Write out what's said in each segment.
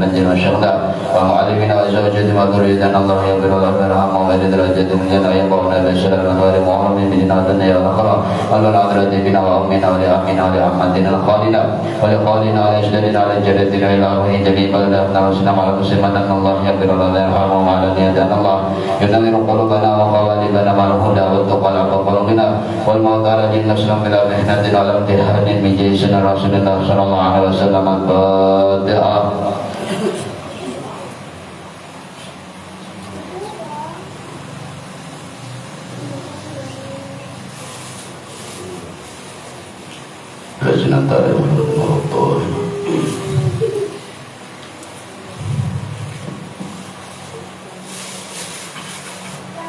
ونجنا الشهداء ومعلمنا وزوجتنا وذريتنا الله يغفر لنا ويرحمنا ويجعل درجتهم الجنة وينفعنا بالشر من غير محرم بدنا والدنيا والآخرة والعذرة بنا وأمنا ولأمنا ولأحمدنا الخالنا ولخالنا ولأجدادنا ولجدتنا إلى روحه جميع بلدنا وسلم على مسلمنا أن الله يغفر لنا ويرحمنا وعلى نيتنا الله ينور قلوبنا وقوالبنا مع الهدى والتقى لعب قلوبنا والموت على دين نسلم بلا محنة على امتحان من جيشنا رسول الله صلى الله عليه وسلم الفاتحة.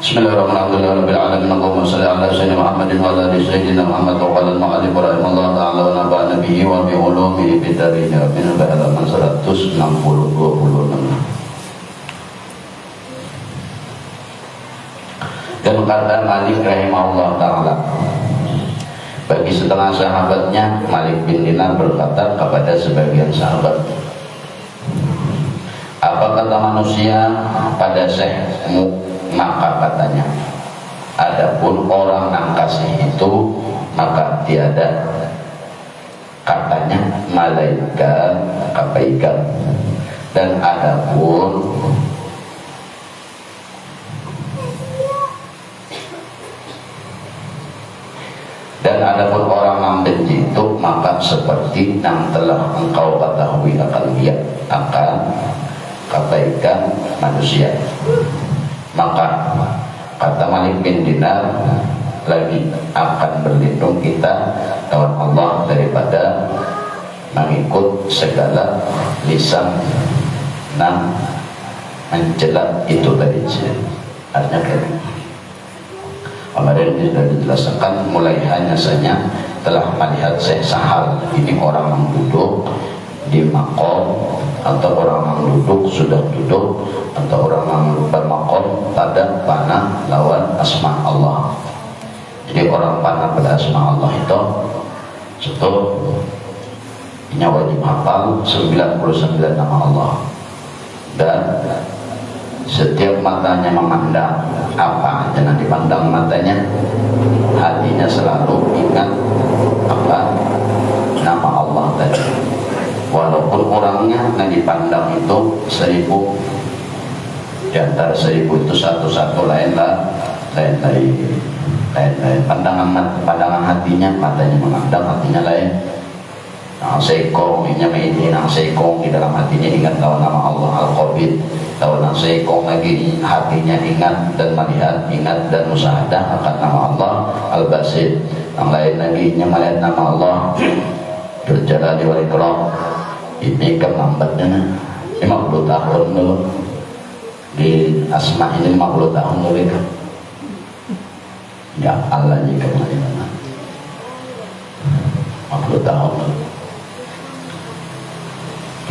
Bismillahirrahmanirrahim. Allahumma shalli ala sayyidina Muhammadin wa ala ali sayyidina Muhammad wa ala al-ma'alif wa rahimahullah ta'ala wa naba'a nabiyyi wa bi ulumi bidarina min halaman 160 26. Dan kata Malik rahimahullah ta'ala, bagi setengah sahabatnya, Malik bin Dinar berkata kepada sebagian sahabat, apa kata manusia pada syekhmu? Maka katanya, adapun orang yang kasih itu maka tiada katanya malaikat kebaikan, dan adapun orang yang benci itu maka seperti yang telah engkau ketahui akan dia akan kebaikan manusia. Maka kata Malik bin Dinar lagi, akan berlindung kita lawan Allah daripada mengikut segala lisan dan mencelat itu tadi. Artinya kemarin sudah dijelaskan, mulai hanya saja telah melihat Syekh Sahal ini orang yang duduk di makom, atau orang yang duduk sudah duduk, atau orang yang bermakom pada panah lawan asma Allah. Jadi orang panah pada asma Allah itu ini wajib hafal 99 nama Allah, dan setiap matanya memandang apa jangan dipandang matanya, hatinya selalu ingat apa nama Allah tadi. Walaupun orangnya yang dipandang itu 1000, di antara 1000 itu satu-satu lain pandangan hatinya, matanya memandang, hatinya lain. Nang sekong ini meidi, nang sekong di dalam hatinya ingat lawan nama Allah Al-Qabid, lawan nang sekong lagi hatinya ingat dan melihat, ingat dan musyahadah akan nama Allah Al-Basit. Yang lain lagi melihat nama Allah Dzul-Jalali wal Ikram. Ini lambatnya 50 tahun dulu di asma ini, 50 tahun dulu kan ya Allah jika mana 50 tahun dulu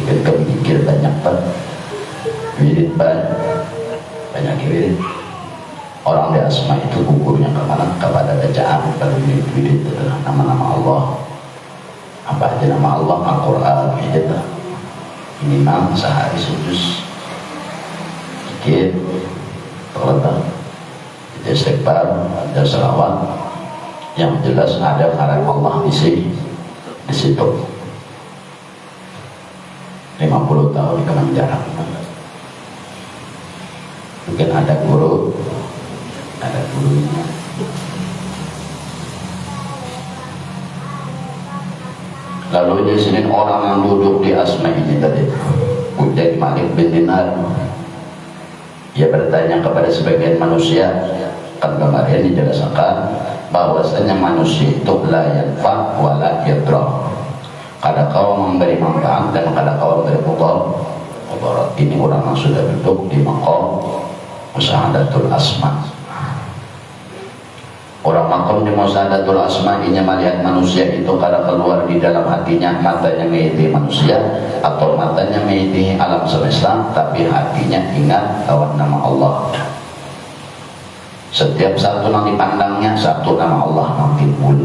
kita mikir banyak wirid banyak wirid. Orang di asma itu gugunya kemana? Kepada bacaan, pada wirid adalah nama-nama Allah. Apa aja nama Allah, Al-Quran itu minimal sehari sujud sedikit terletak itu istighfar, ada selawat, yang jelas ada karam Allah di situ. 50 tahun kemana jarang. Mungkin ada gurunya. Lalu di sini orang yang duduk di asma ini tadi, Ujaid Malik bin Dinar, ia bertanya kepada sebagian manusia, kan kemarin dijelaskan bahwasanya manusia itu la yanfa wa la yadra. Kadang kau memberi manfaat dan kadang kau memberi mudarat. Ini orang yang sudah duduk di maqam musyahadatul asma. Orang makom di musyahadatul asma ini melihat manusia itu karena keluar di dalam hatinya, matanya melihat manusia atau matanya melihat alam semesta, tapi hatinya ingat lawan nama Allah. Setiap satu yang dipandangnya satu nama Allah yang timbul,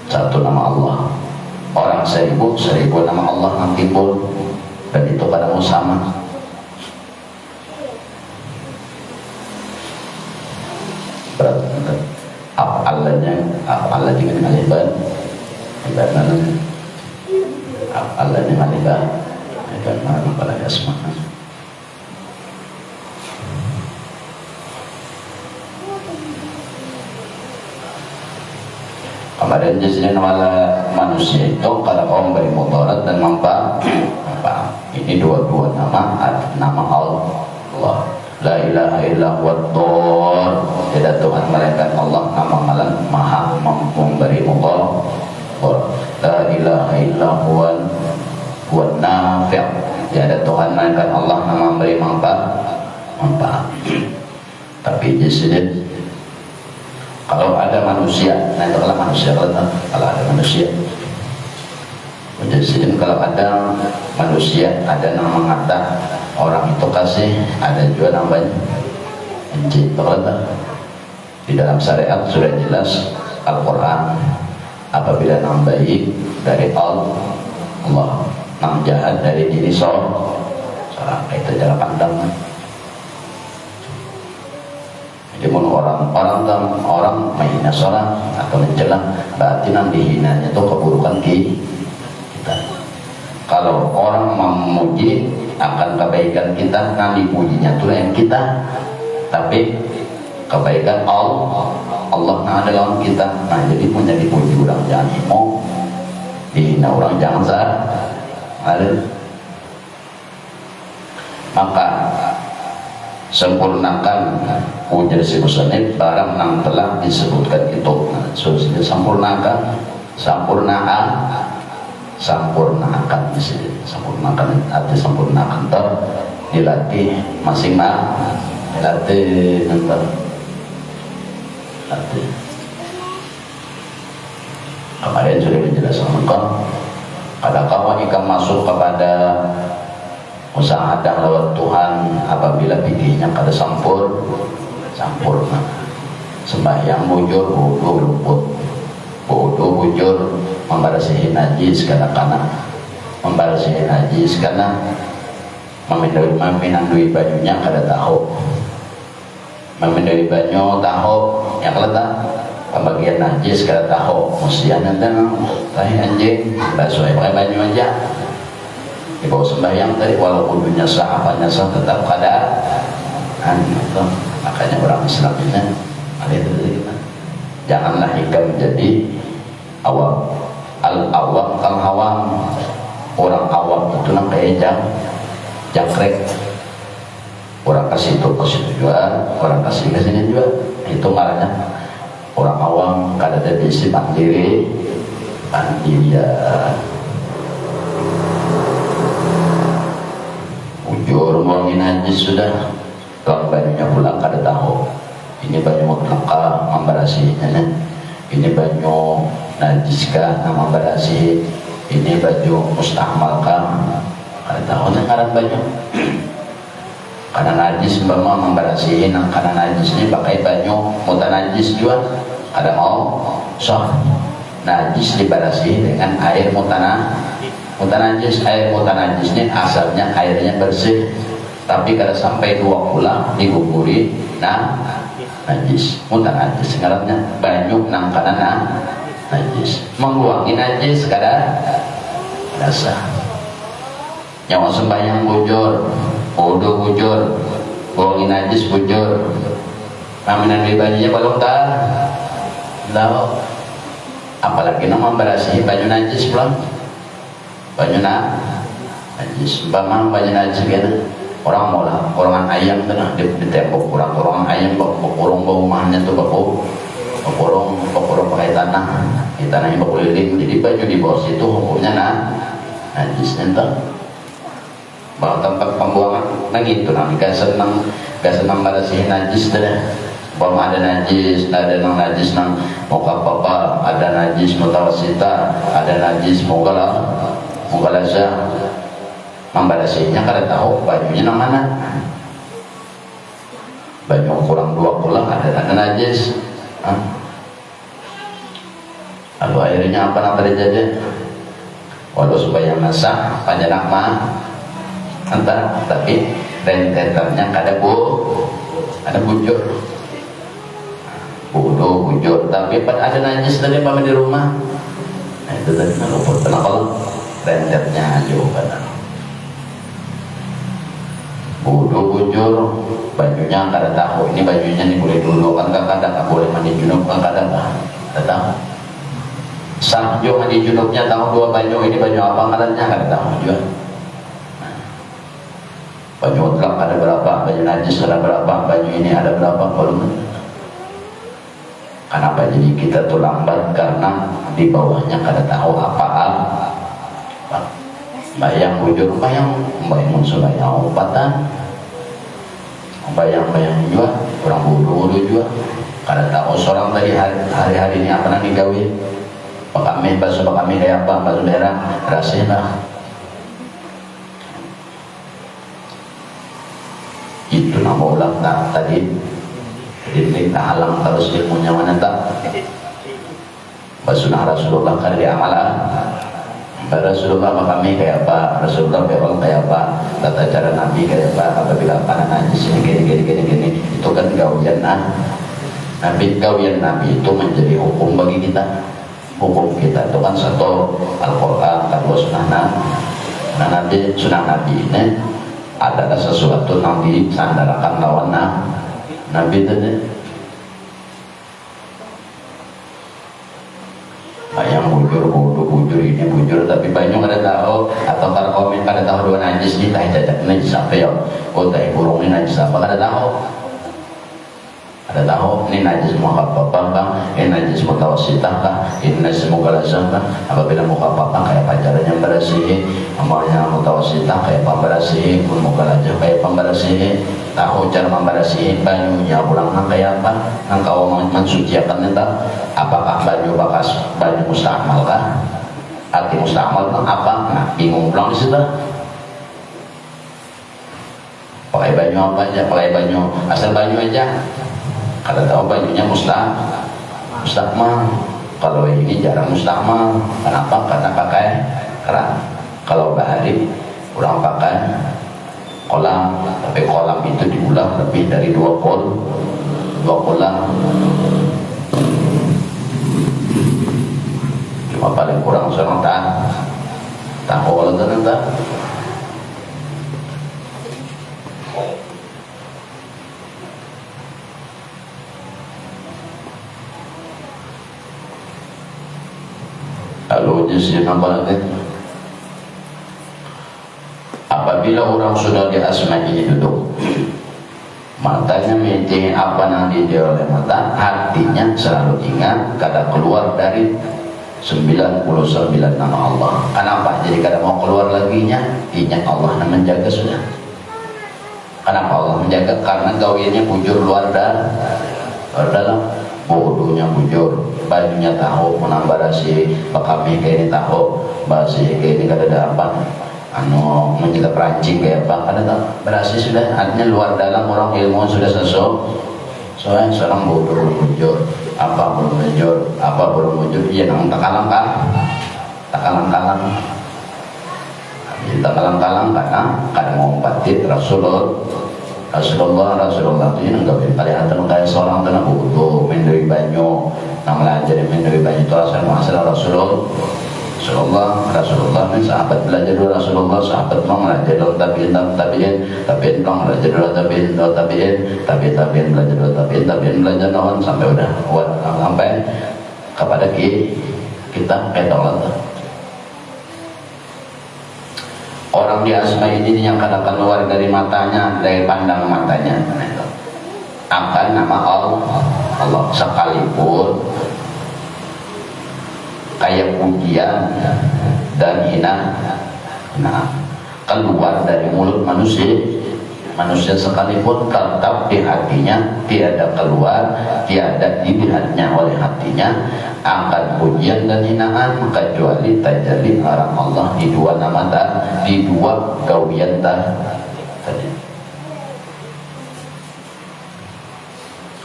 satu nama Allah. Orang 1000 nama Allah yang timbul. dan itu kadang sama. Af'al dengan aliban ibadah af'al dengan aliban ibadah pada asma. Kemudian jenisnya wala manusia itu kalau kaum beri mudarat dan manfaat. Ini dua-dua nama Allah. La ilaha illa huwad-dhar. Tidak Tuhan melainkan Allah nama malam maha mampu memberi mudarat. La ilaha illa huwad nafi'. Tidak Tuhan melainkan Allah nama memberi manfaat. Tapi jenisnya kalau ada manusia, nah itu adalah manusia kalau ada manusia. Jadi kalau ada manusia, ada yang mengata orang itu kasih, ada juga namanya benci. Di dalam syariat sudah jelas Al-Quran, apabila nam baik dari Allah, nam jahat dari diri seorang, itu cara pandang. Jadi orang menghina seorang atau mencela, berarti yang dihinanya itu keburukan kita. Kalau orang memuji akan kebaikan kita, yang dipujinya itu yang kita, tapi kebaikan Allah yang ada dalam kita. Nah jadi punya dipuji orang jangan himo, dihina orang jangan ada. Maka sempurnakan ujar si musannif barang yang telah disebutkan itu. Nah, sempurnakan di sini. Sempurnakan arti sempurnakan dilatih masing-masing, dilatih latih. Kemarin sudah dijelaskan pada kawan ikan masuk kepada usaha hadang lewat Tuhan apabila pikirnya kada sempurna. Sembahyang bujur wudu luput, wudu bujur membarasihi najis kadang-kadang membarasihi najis karena meminandui banyunya kada tahu, meminandui banyu tahu yang letak pembagian najis kada tahu, musian dan tahi anjing basuh pakai banyu aja di bawah sembahyang tadi, walaupun dunia sah apanya sah tetap keadaan. Makanya orang Islam ini ada itu kita janganlah hingga menjadi awam. Al-awam kal-awam, orang awam itu nang kayak jangkrik, orang kasih itu juga, orang kasih ke sini juga, itu marahnya orang awam kada ada bisi mandiri ya. Ujur ngomongin najis sudah, kalau banyunya pulang kada tahu ini banyu mutlaka membarasinya, ini banyu najiskah nama membarasi, ini baju mustahmalkah kada tahu ngaran banyu. Karena najis membarasihin, karena najis ini pakai banyu mutanajis juga ada mau soh najis dibarasihi dengan air mutanajis. Air mutanajis ini asalnya airnya bersih, tapi kada sampai 2 bulan diguguri najis mutanajis ngarannya banyu nang kana najis menguangi najis kada rasa. Nyawa sembahyang bujur, wudu bujur, buangi najis bujur, maminan banyunya belum tahu, apalagi nama membarasihi banyu najis pulang. Banyu najis, bamang banyu najis gitu. Orang mola, orang ayam tu nah di tembok orang ayam berkurung bau mahnya tu berkurung pakai tanah, di tanah yang berkeliling. Jadi baju di bawah situ hukumnya najis nanti. Bahwa tempat pembuangan nah gitu nah gak senang barasihin najis tu dah. Bahwa ada najis, ada najis nang muka papa, ada najis mutawasita, ada najis mughalazah, membarasinya kada tahu bajunya nang mana. Baju kurang 2 bulan ada najis. Lalu akhirnya apa yang terjadi? Walau supaya masak panjang entah, tapi rentetannya ada bujur, bujur, tapi ada najis tadi mama di rumah. Nah, itu tadi kan luput. Kalau rentetnya juga bujur, bajunya kada tahu ini bajunya nih boleh dulu kan kadang boleh mandi junub kan kadang kada tahu. Samjo mandi junubnya tahu dua baju ini baju apa kadangnya kada tahu juga. Baju mutlak ada berapa, baju najis ada berapa, baju ini ada berapa, belum. Kenapa jadi kita tuh lambat? Karena di bawahnya kada tahu apa-apa. Bayang bujur, bayang musuh bayang obatan, bayang juga orang bodoh juga. Kada tahu seorang tadi hari ini apa nanti gawe. Pakame bakso pakame kayak apa, bakso daerah rasanya. Itu nama ulang tak tadi. Ini tak halang terus ilmunya mana tak. Basunah Rasulullah kan di amalan. Rasulullah kami kayak apa, Rasulullah kayak apa, tata cara Nabi kayak apa, apabila panas najis gini, itu kan gawian Nabi, gawian Nabi itu menjadi hukum bagi kita. Hukum kita itu kan satu Al-Quran, kedua sunnah Nabi. Sunnah Nabi ini adalah sesuatu yang disandarakan lawan Nabi itu. Yang bujur ini bujur tapi banyak kada tahu, atau kalau komen kada tahu dua najis ni tah cacat najis apa ya, oh tah burung ni najis apa kada tahu. Ada tahu ini najis mau apa bang, ini najis mau tawasitah kah, ini najis mau galasah kah. Apabila mau apa kayak pacarnya berasih, amalnya mau tawasitah kayak pemberasih, pun mau galasah kayak pemberasih. Tahu cara memberasih banyunya ulang kayak apa, engkau mensucikan entah apakah baju bekas baju mustamal kah, arti mustamal apa, nah bingung pulang di situ. Pakai baju apa aja, pakai baju asal baju aja. Kada tahu bajunya mustakmal. Kalau ini jarang mustakmal. Kenapa? Karena pakai keran. Kalau bahari kurang pakai kolam, tapi kolam itu diulang lebih dari dua kolam. Cuma paling kurang seorang tak kolam ternyata. Lalu jenis apa lagi? Apabila orang sudah di asma'i duduk, matanya mencari apa yang dilihat oleh mata, hatinya selalu ingat kada keluar dari 99 nama Allah. Kenapa? Jadi kada mau keluar laginya, ingat Allah yang menjaga sudah. Kenapa Allah menjaga? Karena gawiannya bujur luar dalam. Bodohnya bujur, bajunya tahu, menambah rasi, bakami kayak ini tahu, basi kayak ini kada ada apa, menjaga perancing kayak apa, kada tahu, berasi sudah, artinya luar dalam orang ilmu sudah soalnya seorang bodoh bujur, apa belum bujur, iya nang takalang kalang, karena kada mau patit Rasulullah itu yang gak kelihatan kayak seorang tanah butuh mendui banyu, nang belajar mendui banyu itu asal Rasulullah ini sahabat belajar dulu Rasulullah, sahabat bang belajar dulu tabiin bang belajar dulu tabiin belajar nawan sampai udah kuat sampai kepada kita ketolak. Orang di asma ini yang kadang keluar dari matanya, dari pandang matanya, akan nama Allah sekalipun kayak pujian dan hina, nah keluar dari mulut manusia sekalipun tetap di hatinya tiada keluar, tiada dilihatnya oleh hatinya akan pujian dan hinaan, kecuali tajalli arah Allah di dua nama di dua gawian tadi.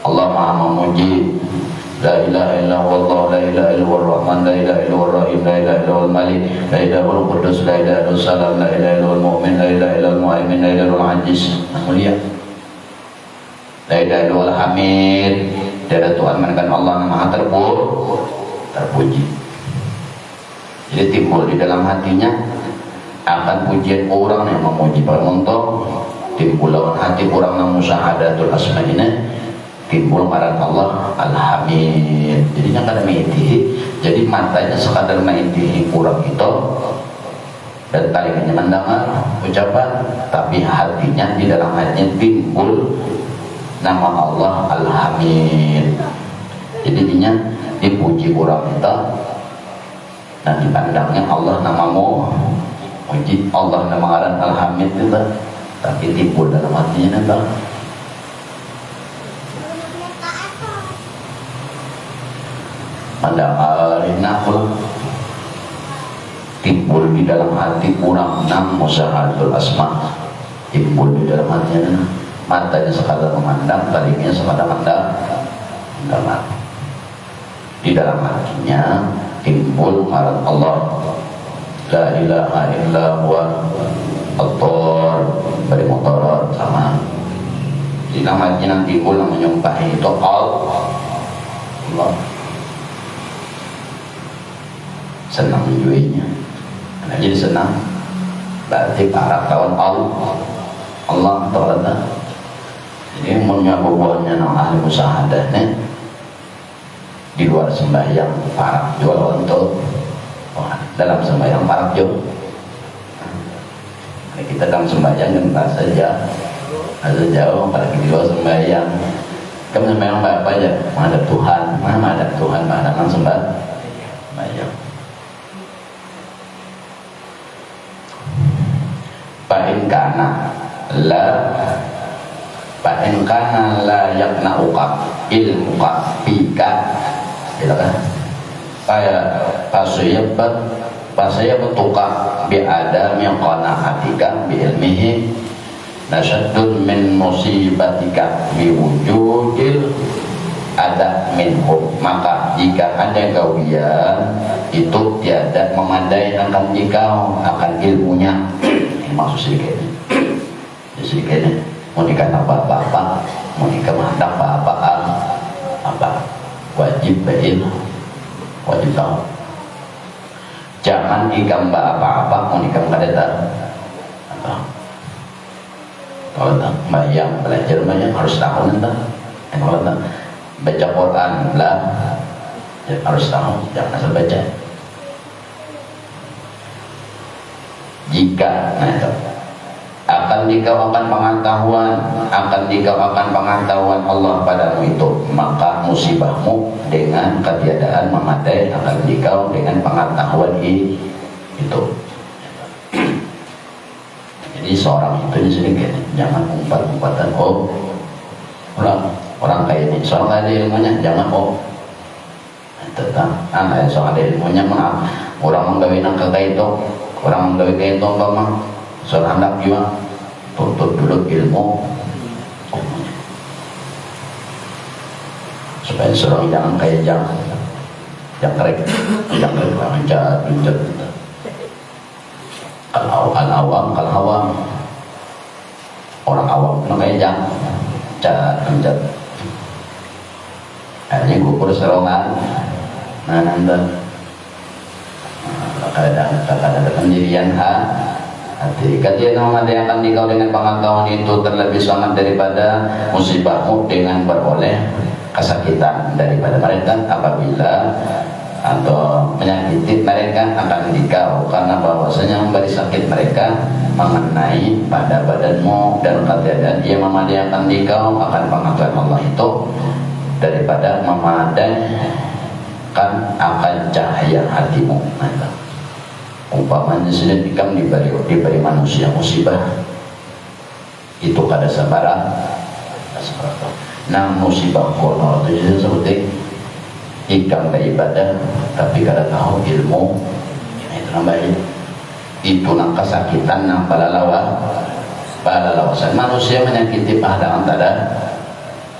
Allah Maha memuji, la ilaha illallah, la ilaha illallah rahman, la ilaha illallah rahim, la ilaha illallah malik, la ilaha illallah qudus, la ilaha illallah salam, la ilaha illallah mu'min, la ilaha illallah mu'min, Amin la ilaha illallah aziz mulia. La ilaha illallah hamid. Tiada Tuhan melainkan Allah yang maha terpuji. Jadi timbul di dalam hatinya akan pujian orang yang memuji Penguntung, timbul dalam hati orang yang musyahadatul asma ini, timbul ngaran Allah Al-Hamid. Jadinya kada mengitihi, jadi matanya sekadar mengitihi orang itu dan talinganya mendengar ucapan, tapi hatinya di dalam hatinya timbul nama Allah Al-Hamid. Jadinya dipuji orang itu dan dipandangnya Allah namamu puji, Allah nama ngaran Al-Hamid itu, tapi timbul dalam hatinya nembak. Mendengarina pula timbul di dalam hati kurang enam musyahadatul asma, timbul di dalam hatinya, matanya sekadar memandang, talingnya sekadar mendengar. Di dalam hatinya timbul ngaran Allah la ilaha illa huwa at-tor bari motor sama. Di dalam hatinya timbul menyumpahi itu Allah. Senang menjuinya, nah, jadi senang berarti para kawan Allah Ta'ala. Jadi punya buahnya nang ahli musahadahnya di luar sembahyang para jual untuk dalam sembahyang para jual. Nah, kita dalam sembahyang kan saja jauh, apalagi di luar sembahyang. Kamu sembahyang apa aja? Menghadap Tuhan, menghadap Tuhan, menghadap sembahyang. Fa'in kana la yakna'uka ilmuka fika, gitu kan? Fasayabutuka bi'adami qana'atika bi'ilmihi nasyaddun min musibatika biwujudil ada minhum. Maka jika ada gawian itu tiada memadai akan jikau akan ilmunya. Ini maksud sedikitnya mau nikah apa-apa, mau nikah menghadap apa wajib wajib tahu. Jangan ikam apa-apa mau nikah kadeta apa. Kalau tak bayang belajar banyak harus tahu nanti. Kalau tak baca Quran lah harus tahu, jangan asal baca. Jika akan dikau akan pengetahuan Allah padamu itu, maka musibahmu dengan ketiadaan memadai akan dikau dengan pengetahuan itu. Jadi seorang itu di sini jangan umpat-umpatan orang kayak ini, seorang ada ilmunya jangan tentang anak seorang ada ilmunya maaf orang menggawi nangka itu, orang menggawi kayak itu mah seorang hendak juga tuntut dulu ilmu supaya seorang jangan kayak jangkrik kalau awam orang awam itu kayak jangkrik akhirnya gugur serongan. Nah nanti kadang-kadang pendirian hati kajian ada yang akan dikau dengan pengetahuan itu terlebih sangat daripada musibahmu dengan beroleh kesakitan daripada mereka apabila atau menyakiti mereka akan dikau, karena bahwasanya memberi sakit mereka mengenai pada badanmu dan ketiadaan dia memadai akan dikau akan pengetahuan Allah itu daripada memadaikan akan cahaya hatimu. Umpamanya sudah diberi manusia musibah itu kada sabaran. Nah musibah kono itu seperti ikam beribadah tapi kada tahu ilmu, itu namanya itu nang kesakitan nang balalawasan manusia menyakiti pahadangan tada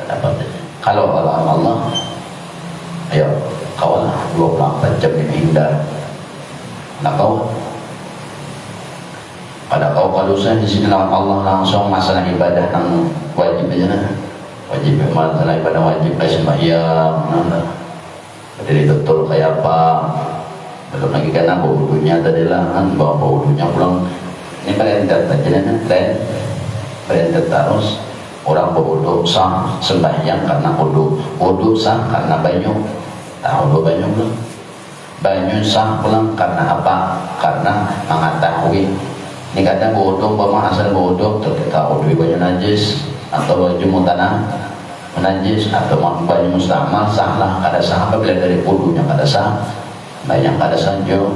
dapat. Kalau Allah ayo kawan 24 jam ini hindar. Nah kau Pada kau kalau saya di sini lawan Allah langsung masalah ibadah yang wajib aja nah. Wajib masalah ibadah wajib kayak sembahyang, jadi betul kayak apa? Belum lagi karena bau wudhunya tadi lah kan, bawa bau wudhunya pulang. Ini berentet aja nih, berentet terus. Orang berwudhu sah sembahyang karena wudhu sah karena banyu. Tahu banyu belum? Banyu sah pulang karena apa? Karena mengetahui. Ini kadang wudhu, bapak asal wudhu terkita wudhu banyu najis atau baju mutanah najis atau banyu mustamal sah lah. Kada sah apabila dari wudhunya kada sah, banyak kada sah jo.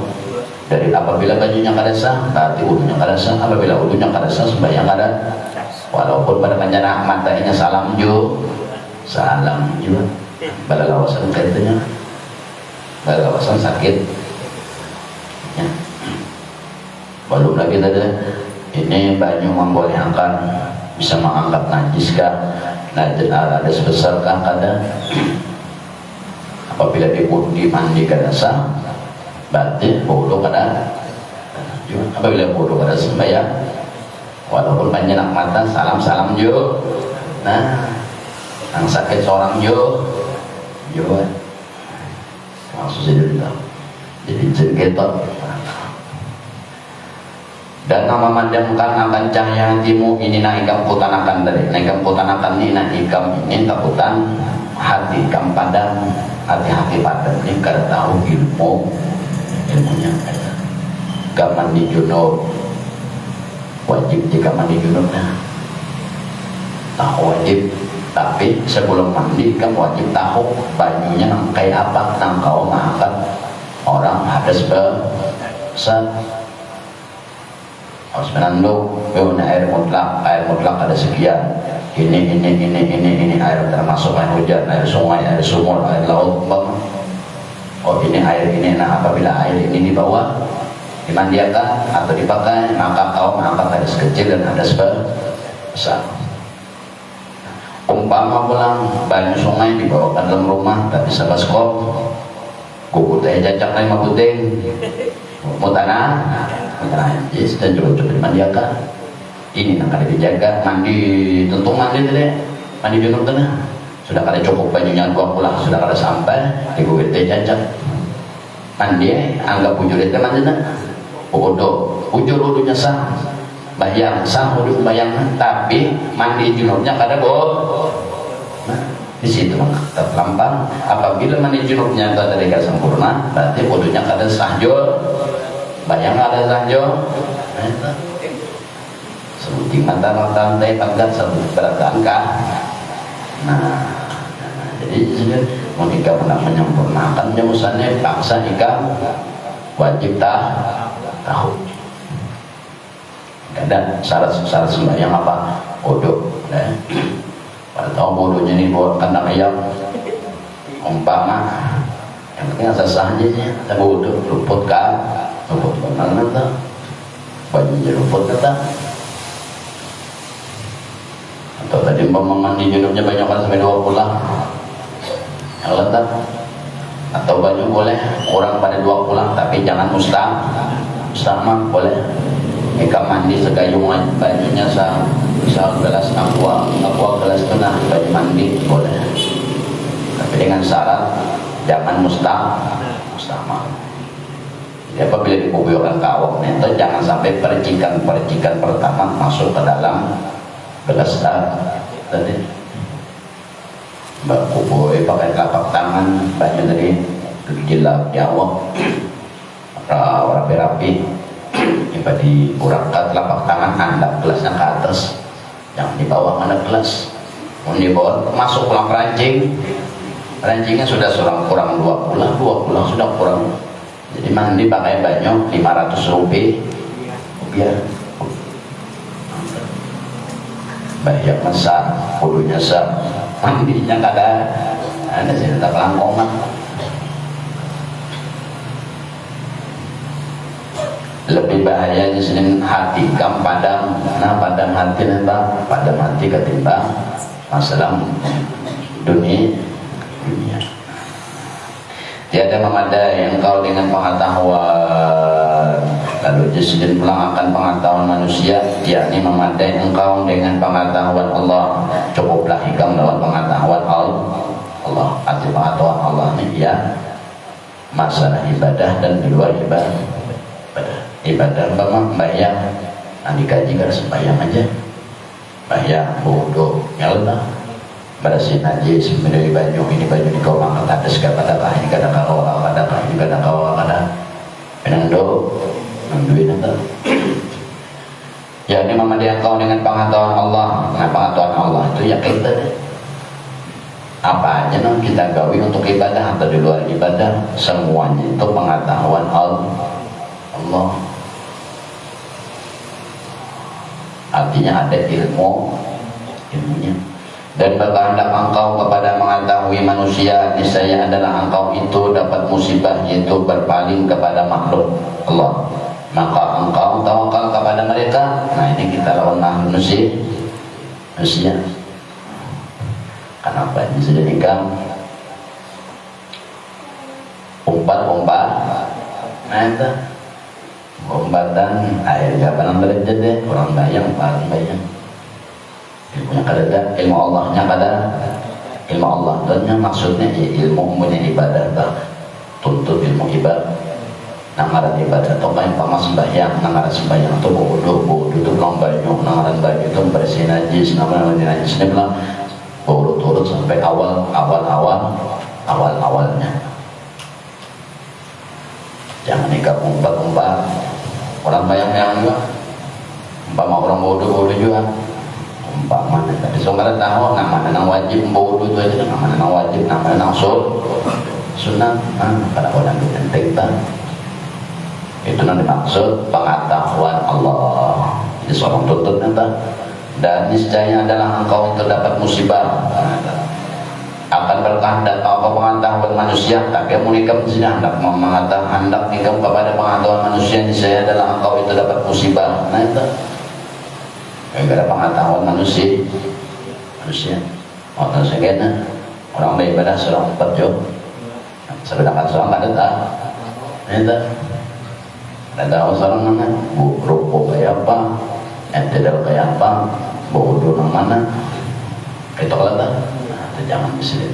Dari apabila bajunya kada sah, berarti wudhunya kada sah. Apabila wudhunya kada sah, sembahyang kada. Walaupun pada panjang matanya salam jo, salam jo. Balalawasan katanya, balalawasan sakit. Ya. Belum lagi tadi, ini banyu membolehkan bisa mengangkat najis kah? Najis ada sebesar kah kada? Apabila di mandi kada sah, berarti wudhu kada. Apabila wudhu kada sembahyang, walaupun panjang mata salam jo. Nah, yang sakit seorang jo, maksudnya jadi ketot. Dan nama mandamkan akan cahaya hatimu ini naikam putanakan dari naikam putanakan ini naikam ini takutan hati kam padam hati-hati padam ini kada tahu ilmunya kam mandi junub wajib jika mandi junubnya tahu wajib, tapi sebelum mandi kan wajib tahu banyunya nang kayak apa nang kau makan orang hadas besar. Harus menandung, air mutlak ada sekian. Ini air termasuk air hujan, air sungai, air sumur, air laut. Oh ini air ini, nah apabila air ini dibawa, dimandiakan atau dipakai, maka kau mengangkat hadas kecil dan hadas besar. Umpama pulang banyu sungai dibawakan dalam rumah, tak bisa baskom, kuku teh jajak lain mabuting, mau tanah. Yes, dan juga dimandiakan. Ini yang kada dijaga, mandi tentu mandi tadi, mandi junub tengah. Sudah kada cukup bajunya gua pulang, sudah kada sampai, dikuit teh jajak. Mandi, anggap ujur itu mandi tak? Ujur-ujurnya sah, bayang sah, ujur bayang, tapi mandi junubnya kada Nah, di situ terlampang. Apabila mandi junubnya kada sempurna, berarti wudhunya kada sah jo. Bayang ada sanjo, sebuting mata teh pangkat sebut beratangkah. Nah, jadi mau jika pernah menyempurnakan jamusannya paksa jika wajib tahu. Kadang syarat sembahyang apa? Wudhu. Pada tahu wudhunya ini buat kandang ayam. Umpama yang penting asal sah aja, tapi wudhu luput kan. Luput benar nata, bajunya luput nata. Atau tadi mandi junubnya banyak kan sampai 2 bulan, yang letak. Atau baju boleh kurang pada 2 bulan, tapi jangan mustahmak boleh. Jika mandi segayungan bajunya misal gelas aqua gelas tengah baju mandi boleh, tapi dengan syarat jangan mustahmak. Jadi apabila dikuburkan kawak itu jangan sampai percikan pertama masuk ke dalam gelas tadi. Mbak kubur pakai telapak tangan banyak dari jilab Jawa rapi-rapi. Coba diurangkan telapak tangan handap gelasnya ke atas, jangan di bawah mana gelas. Mau dibawa masuk pulang rancingnya sudah kurang 2 bulan sudah kurang. Jadi mandi pakai banyu 500 rupiah. Banyak besar, wudhunya sah, mandinya kada ada cerita kelangkongan. Lebih bahaya di sini hati kam padam. Nah padam hati nembang, padam hati ketimbang masalah dunia. Tiada memadai engkau dengan pengetahuan Lalu Jazlin pulang akan pengetahuan manusia, yakni memadai engkau dengan pengetahuan Allah. Cukuplah hikam dalam pengetahuan Allah. Arti pengetahuan Allah ini ya masalah ibadah dan di luar ibadah memang bayang. Nah dikaji kan sembahyang aja, bayang, bodoh, ya Allah. Bersih najis, menjadi baju ini baju di kau angkat atas kepada ini kadang kau ada ini kadang kau ada penando duit itu. Ya ini memadai engkau dengan pengetahuan Allah. Nah pengetahuan Allah itu ya kita deh. Apa aja non kita gawi untuk ibadah atau di luar ibadah, semuanya itu pengetahuan Allah. Artinya ada ilmunya. Dan berkehendak engkau kepada mengetahui manusia, niscaya adalah engkau itu dapat musibah, yaitu berpaling kepada makhluk Allah. Maka engkau tawakal kepada mereka. Nah ini kita lawan manusia. Kenapa ini sudah nikah? Umpat. Nah itu umpatan air gapanan belajar deh. Orang bayang paling bayang. Ilmunya kada, ilmu Allahnya kada, ilmu Allah. Dan maksudnya ilmu punya ibadah tak tuntut ilmu ibadah. Nangaran ibadah atau kain pama sembahyang, nangaran sembahyang itu bodoh itu belum banyak, nangaran baju itu bersih najis, nangaran najis ini bilang urut sampai awalnya. Jangan nikah umpat orang bayang juga, umpama orang bodoh juga, umpama tadi saudara tahu nama nang wajib bodoh itu aja, nama nang wajib, nama nang sunnah, pada orang itu penting tak. Itu nanti maksud pengetahuan Allah. Jadi seorang tuntut nanti. Dan niscaya adalah engkau terdapat musibah. Akan berkehendak apa pengetahuan manusia, tak kemunikam sini hendak mengatakan hendak nikam kepada pengetahuan manusia, niscaya adalah engkau itu dapat musibah. Nah itu. Gara-gara pengetahuan manusia. Orang segena orang beribadah seorang empat jauh. Sedangkan seorang ada tak. Itu. Ada orang mana, rokok kayak apa, tidak kayak apa, bodoh nang mana, itu kalau tak, jangan disini.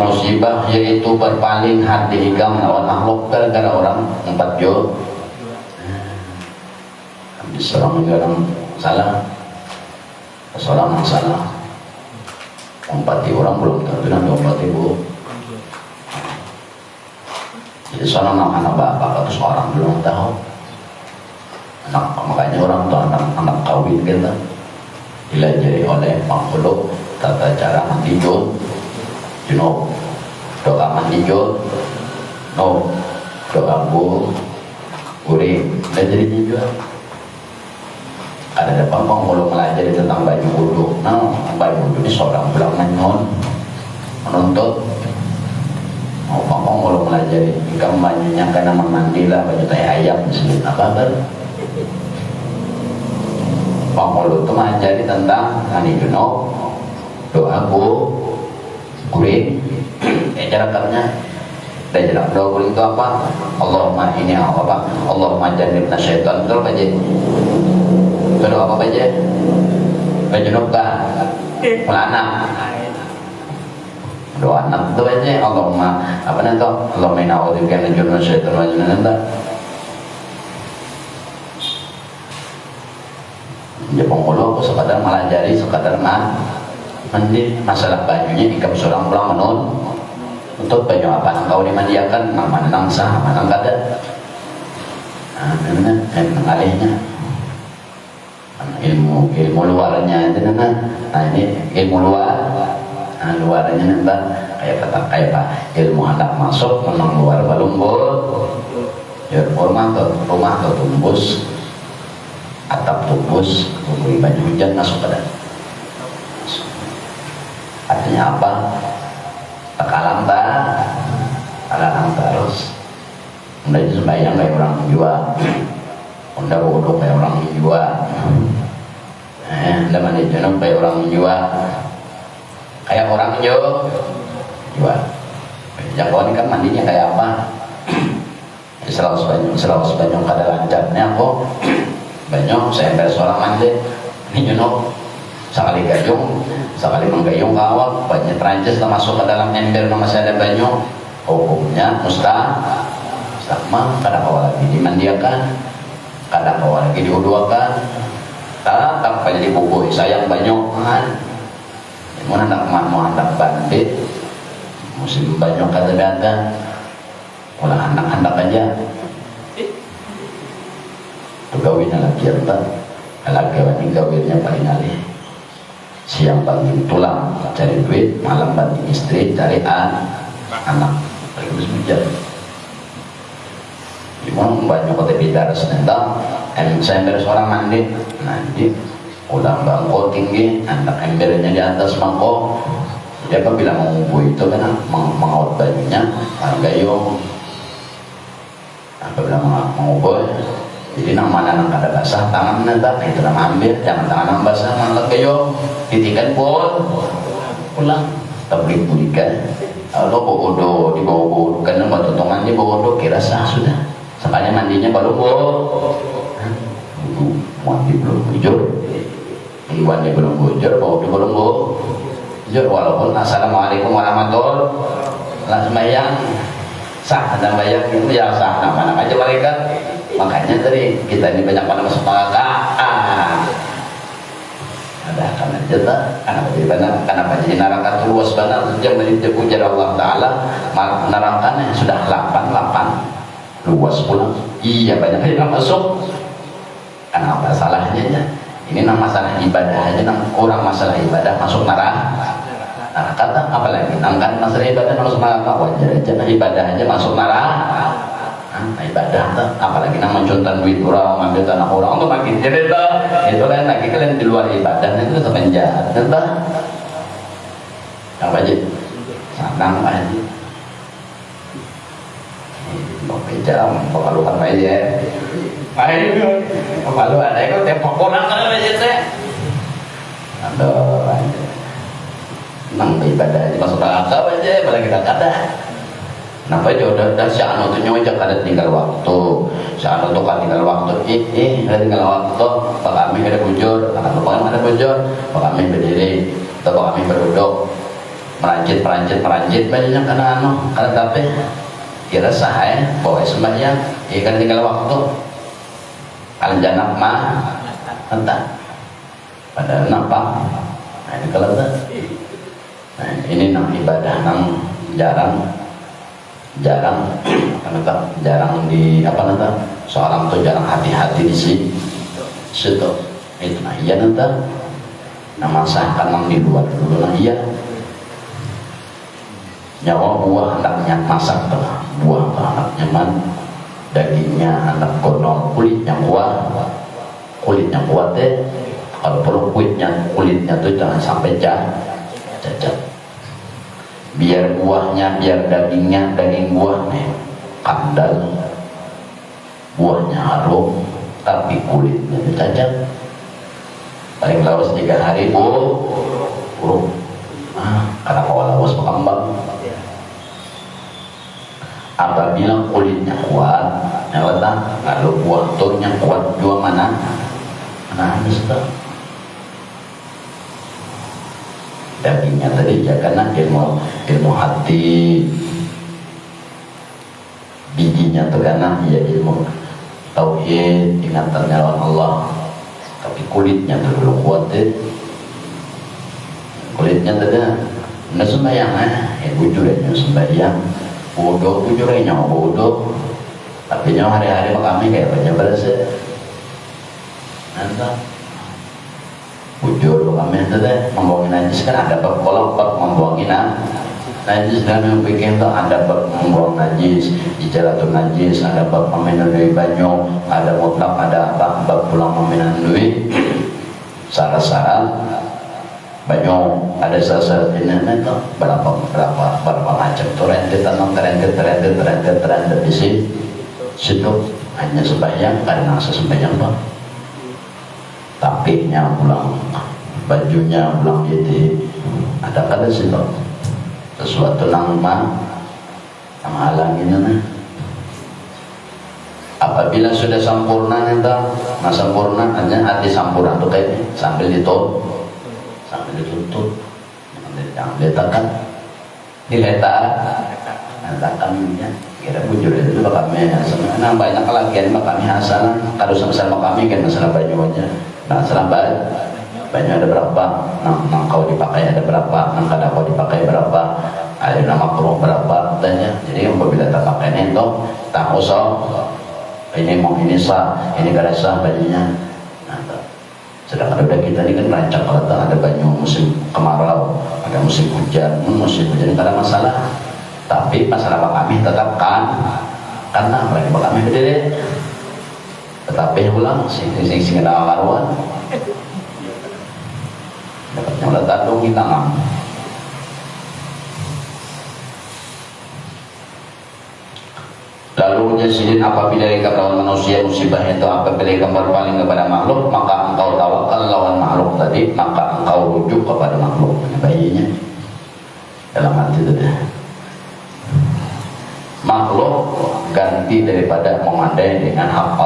Musibah yaitu berpaling hati hikam lawan makhluk gara-gara orang empat jo. Habis orang salah, seorang yang salah, empati orang belum tentu nanti empati bu. Jadi seorang anak bapak atau seorang belum tahu, makanya orang tua anak kawin kita dilajari oleh makhluk tata cara mandi jod, doa mandi jod, doa guring, belajar juga. Ada depan penghulu melajari tentang baju wudhu. Nah, baju wudhu ini seorang bilang menuntut. Pokoknya kalau melajari ikan bajunya karena memandilah baju tai ayam disini apa baru Pokoknya itu melajari tentang mandi junub, doa guring, cara kerjanya. Dan jalan doa guring itu apa? Allahumma ini apa? Allahumma jannibna syaitan. Betul baca. Betul apa baca? Junub kan? Melana. Doa anak itu aja Allahumma apa nanti Allahumma inna a'udzubika min syaitanir rajim nanti. Jepang ulo aku sekadar melajari sekadar mandi masalah bajunya jika seorang pulang untuk baju apa engkau dimandiakan mana nang sah mana kada. Memang alihnya ilmu luarnya itu nah ini ilmu luarnya nanti kayak apa ilmu anak masuk menang luar balungbol ya rumah ke tumbus atap tumbus kemudian baju hujan masuk ke dalam artinya apa tekalang terus udah itu sembahyang kayak orang jual udah wudhu kayak orang jual udah mandi junub kayak orang jual kayak orang jual. Jagoan kan mandinya kayak apa? selawas banyak kada lancarnya aku banyak saya ember seorang mandi ini sekali gayung sekali menggayung kawak banyak Perancis masuk ke dalam ember masih ada banyak hukumnya mustahmah kada kawal lagi dimandiakan kada kawal lagi diuduakan tak banyak dibubui sayang banyak kan mau hendak bandit musim banyak kata ulah anak-anak aja gawinnya lagi lagi banding gawinnya paling alih siang banding tulang cari duit malam banding istri cari anak terus menjadi gimana banyak kota bidara senentang saya ember seorang mandi nanti udah bangko tinggi anak embernya di atas bangko dia apabila mengumpul itu kan mengawat bajunya gayung apabila mengumpul jadi nang mana nang kada basah tangan nanti itu nama ambil jangan tangan nang basah nang gayung titikan pulang tablik bulikan kalau bodoh di bawah bodoh kan nang tutungan di bodoh kira sah sudah sekali mandinya baru mandi belum bujur iwannya belum bujur bau belum bujur walaupun assalamualaikum warahmatullahi wabarakatuh sembahyang sah dan bayang itu ya sah nama aja mereka makanya tadi kita ini banyak pada masuk ada karena jeta karena jadi neraka luas banget yang menjadi Allah Ta'ala neraka sudah 8 luas pula iya banyak yang masuk karena apa salahnya aja ini nama masalah ibadah aja kurang masalah ibadah masuk neraka kata apalagi nangkan masalah ibadah masuk neraka wajar aja ibadah aja masuk neraka ibadah apalagi nang mencontoh duit orang ambil tanah orang tuh makin jadi itu kan lagi kalian di luar ibadah itu tetap penjahat apa aja sadang aja mau bicara pengaluan aja pengaluan itu tempat orang kan aja teh aduh nang ibadah aja masuk neraka aja apalagi kita kata kenapa jodoh dan si anu tuh nyojak ada tinggal waktu si anu tuh kan tinggal waktu ada tinggal waktu pak kami ada bujur pak kami ada bujur pak kami berdiri atau pak kami berduduk meranjit banyak karena anu karena tapi kira sah bawa sembahyang kan tinggal waktu kalian jangan mah entah pada nampak nah ini kalau nah ini nang ibadah nang jarang di apa nanti seorang tuh jarang hati-hati di situ itu nah iya nanti nama sah kan di luar dulu nah iya nyawa buah anaknya masak tengah buah anaknya man dagingnya anak gonol kulitnya kuat deh kalau perlu kulitnya tuh jangan sampai cacat biar buahnya biar daging buah nih kandal buahnya harum tapi kulitnya cacat paling lawas 3 hari buruk karena kalau lawas berkembang apabila kulitnya kuat lalu buah turnya kuat juga mana habis tuh dagingnya tadi ya karena ilmu hati bijinya tuh karena ya ilmu tauhid ingatan lawan Allah tapi kulitnya tuh dulu kuat kulitnya tadi nggak sembahyang bujur aja sembahyang bodoh bujur aja bodoh tapi nyawa hari-hari kami kayak banyak berasa nanti bujur kami itu deh membuangin najis kan ada berkolok membuangin najis dan yang bikin tuh ada membuang najis ijaratun najis ada bab meminum duit banyak ada mutlak ada apa bab pulang meminum duit syarat-syarat banyak ada syarat ini itu berapa macam tuh rentet di situ hanya sembahyang karena sesembahyang bang tapiknya pulang bajunya pulang jadi ada kada situ sesuatu nama yang halangin apabila sudah sempurna entah, nah sempurna hanya hati sempurna tuh kayak sambil ditutup, jangan diletakkan, letakkan ya. Kira bujur itu kami sebenarnya banyak lagi kami hasan kalau sama-sama kami kan masalah banyunya, nah masalah banyak ada berapa, nah kau dipakai ada berapa, nah kada kau dipakai berapa, ada nama makruh berapa tanya. Jadi apabila tak pakai itu tak usah ini mau ini sah, ini kada sah bajunya. Nah, sedangkan udah kita ini kan rancang kalau ada banyu musim kemarau, ada musim hujan ini kada masalah. Tapi masalah kami tetap karena mereka kami berdiri. Tetapi ulang sing ada karuan. Dapatnya ulah tandung hilang. Lalu jasidin apabila engkau lawan manusia musibah itu apabila engkau berpaling kepada makhluk, maka engkau tawakal lawan makhluk tadi, maka engkau rujuk kepada makhluk. Bayinya dalam hati itu deh. Makhluk ganti daripada memandai dengan hak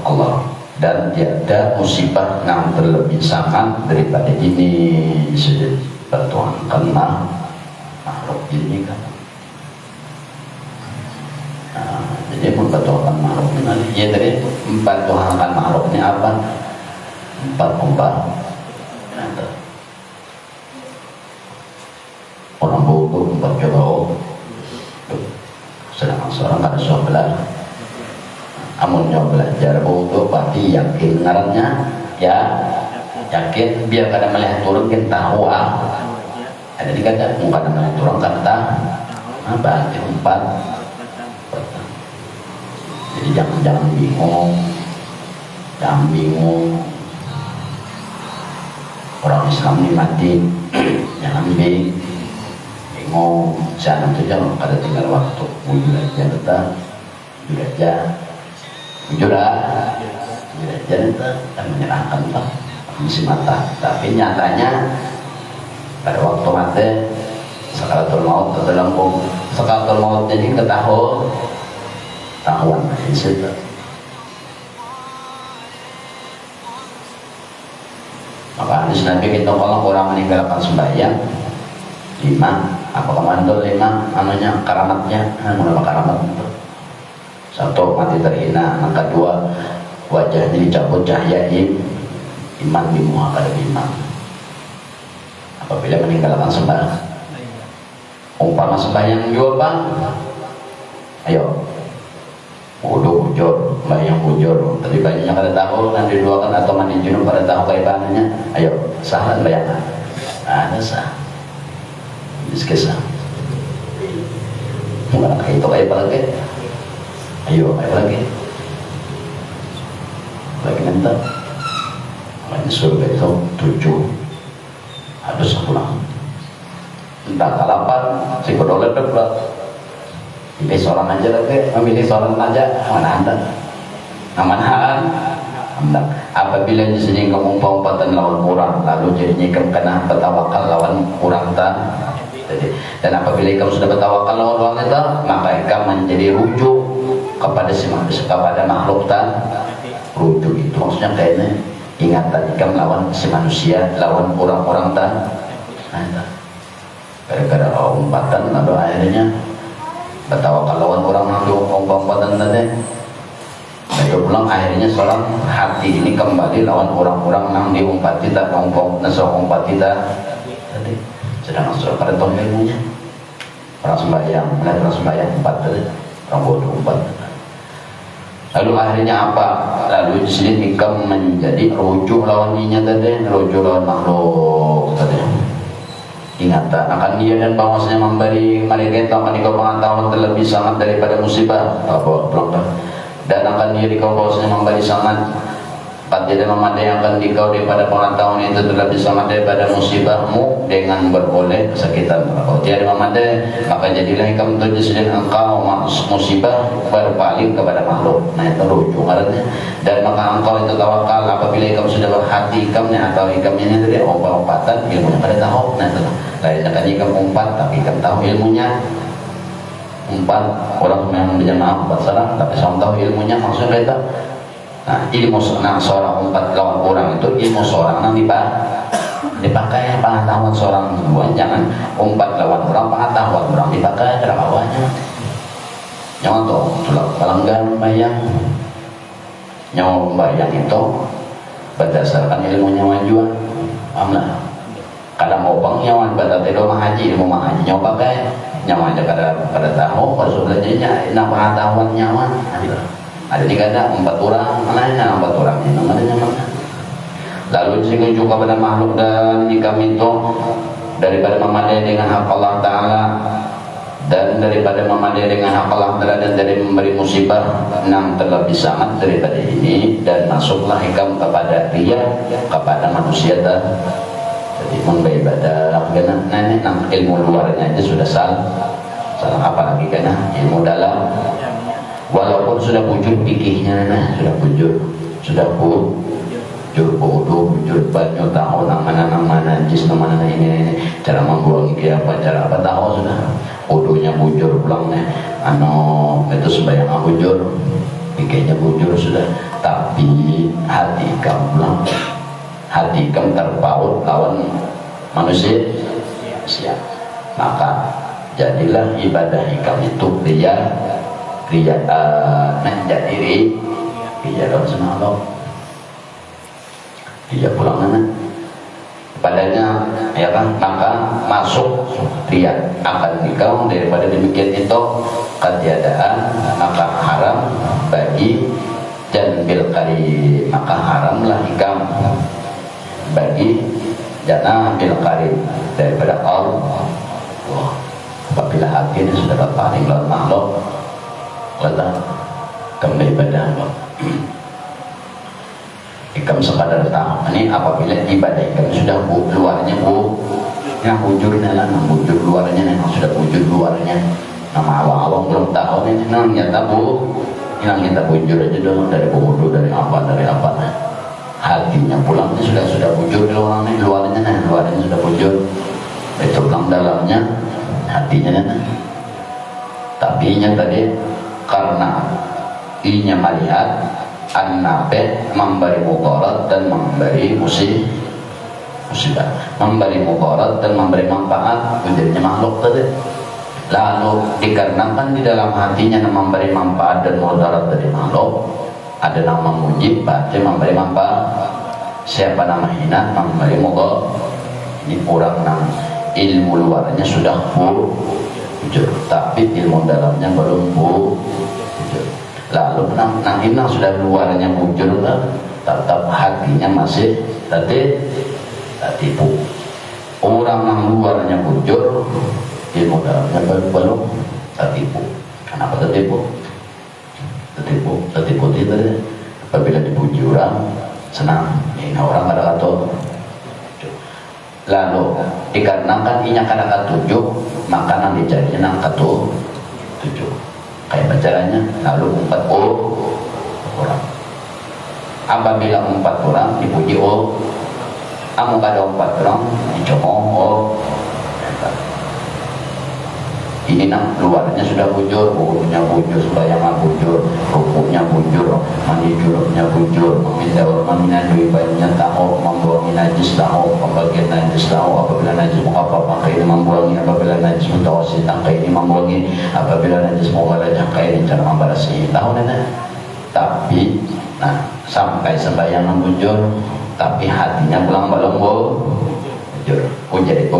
Allah, dan tiada musibah yang terlebih sangat daripada ini. Bertuhan kena makhluk ini kan. Nah, jadi mempertuhankan makhluk ini, ya tadi mempertuhankan makhluk ini apa? 4 orang buku 4 coba sedangkan seorang kada suah belajar, amunnya belajar buku pasti yakin ngarannya ya, yakin biar kada melihat turun kan tahu ada di kada mau kada melihat turun kada tahu berarti 4. Jadi jangan bingung, orang Islam ini mati jangan bingung. Jangan itu jangan pada tinggal waktu jujur aja dan menyerahkan misi mata. Tapi nyatanya pada waktu mati sakaratul maut atau lambung sakaratul maut jadi tahuan di situ. Maka hadis Nabi kita kalau orang meninggalkan sembahyang 5, apa komando 5 namanya karamatnya, nama karamat itu. 1 mati terhina, yang kedua wajahnya dicabut cahaya iman di muka ada iman. Apabila meninggalkan sembahyang, umpama sembahyang juga bang, ayo wudu bujur, sembahyang bujur, tapi banyaknya kada tahu kan diduakan atau mandi junub pada tahu kaitannya, ayo salah bayangan, ada sah. Kisah bukan kayak itu kayak apa lagi, ayo kayak lagi nanti makanya surga itu 7 harus pulang entah kalapan si kodolet pula pilih seorang aja lagi, memilih seorang aja aman apabila di sini kamu umpatan lawan kurang lalu jadinya kamu kena bertawakal lawan kurang dan apabila kamu sudah bertawakal lawan orang itu, maka kamu menjadi rujuk kepada makhluk rujuk itu maksudnya kayaknya ingatan kamu lawan si manusia, lawan orang-orang gara-gara umpatan lalu akhirnya bertawakal lawan orang lalu umpatan tadi. Itu pulang akhirnya seorang hati ini kembali lawan orang-orang yang diumpati tak umpati tadi. Sedangkan sudah pada tahun ilmunya orang sembahyang 4 tadi, orang bodoh 4. Lalu akhirnya apa? Lalu di sini ikam menjadi rujuk lawan ninya tadi, rujuk lawan makhluk tadi. Ingatan akan dia dan bahwasanya memberi mereka akan dikau pengetahuan terlebih sangat daripada musibah dan akan dia dikau bahwasanya memberi sangat tidak memadai akan dikau daripada pengetahuan itu terlebih sangat daripada musibahmu dengan beroleh kesakitan. Kalau tiada memadai maka jadilah kamu terjadi engkau musibah berpaling kepada makhluk. Nah itu rujuk artinya. Dan maka engkau itu tawakal apabila kamu sudah berhati ikamnya atau ikamnya ini dari obat-obatan ilmunya pada tahu. Nah itu lainnya kan ikam umpat tapi ikam tahu ilmunya. umpat orang yang berjamaah umpat sarang tapi sama tahu ilmunya maksudnya kita. Nah ilmu seorang umpat lawan orang itu ilmu seorang yang dipakai pengetahuan seorang duluan, jangan umpat lawan orang pengetahuan orang dipakai cara bawahnya. Jangan tuh pelanggan bayang nyawa bayang itu berdasarkan ilmunya majuan amlah. Kadang mau bang nyawa pada tidur mah haji ilmu mah haji nyawa pakai nyawa aja kada tahu kalau sudah jadinya nak pengetahuan nyawa ada di kada empat orang mana empat orang ini namanya nyaman. Lalu disinggung juga pada makhluk dan jika itu daripada memadai dengan hak Allah Ta'ala dan daripada memadai dengan hak Allah Ta'ala dan dari memberi musibah enam terlebih sangat daripada ini dan masuklah hikam kepada dia kepada manusia dan jadi beribadah karena nenek nang ilmu luarnya aja sudah salah apa lagi karena ilmu dalam walaupun sudah wujud pikirnya sudah wujud bujur banyak tahu nang mana jis nang mana ini cara membuang apa cara apa tahu sudah wudunya bujur pulangnya itu sembahyang bujur pikirnya bujur sudah tapi hati kamu hati kamu terpaut lawan manusia siap maka jadilah ibadah hikam itu kriya diri dalam senang dia pulang mana padanya ya kan maka masuk kriya akan nikah daripada demikian itu ketiadaan maka haram bagi dan bilkari maka haramlah hikam bagi jana bilkari daripada Allah. Apabila hati ini sudah terparing lawan makhluk kata kembali pada Allah hikam sekadar tahu ini apabila ibadah hikam sudah luarnya yang bujurnya lah bujur luarnya yang sudah bujur luarnya nama awang belum tahu ini nang nyata yang kita bujur aja dong dari wudu dari apa hatinya pulangnya sudah bujur luarnya sudah bujur itu pulang dalamnya hatinya tapi nya tadi karena inya melihat an-nafi memberi mudarat dan memberi musibah memberi mudarat dan memberi manfaat menjadinya makhluk tadi lalu dikarenakan di dalam hatinya memberi manfaat dan mudarat dari makhluk ada nama mujib berarti memberi manfaat siapa nama hina memberi mudarat ini kurang ilmu luarnya sudah bujur tapi ilmu dalamnya belum bujur lalu nang hina sudah luarnya bujur tetap hatinya masih tertipu orang yang luarnya bujur ilmu dalamnya belum tertipu. Kenapa tertipu tidak apabila dipuji orang senang ini orang kada kata lalu dikarenakan inya kada katujuk makanan dicarinya nang katujuk kayak caranya lalu 4 orang apabila 4 orang dipuji amu kada 4 orang dicomong ini nang luarnya sudah bujur, wudunya bujur, sembahyang bujur, rukuknya bujur, mandi junubnya bujur, meminta ormannya banyak tahu, membuangi najis tahu, pembagian najis tahu, apabila najis mengapa pakai ini membuangi, apabila najis mutawasit angka ini membuangi, apabila najis mau ada jangka ini cara membarasi tahu nana. Tapi, sampai sembahyang bujur, tapi hatinya pulang belum bujur.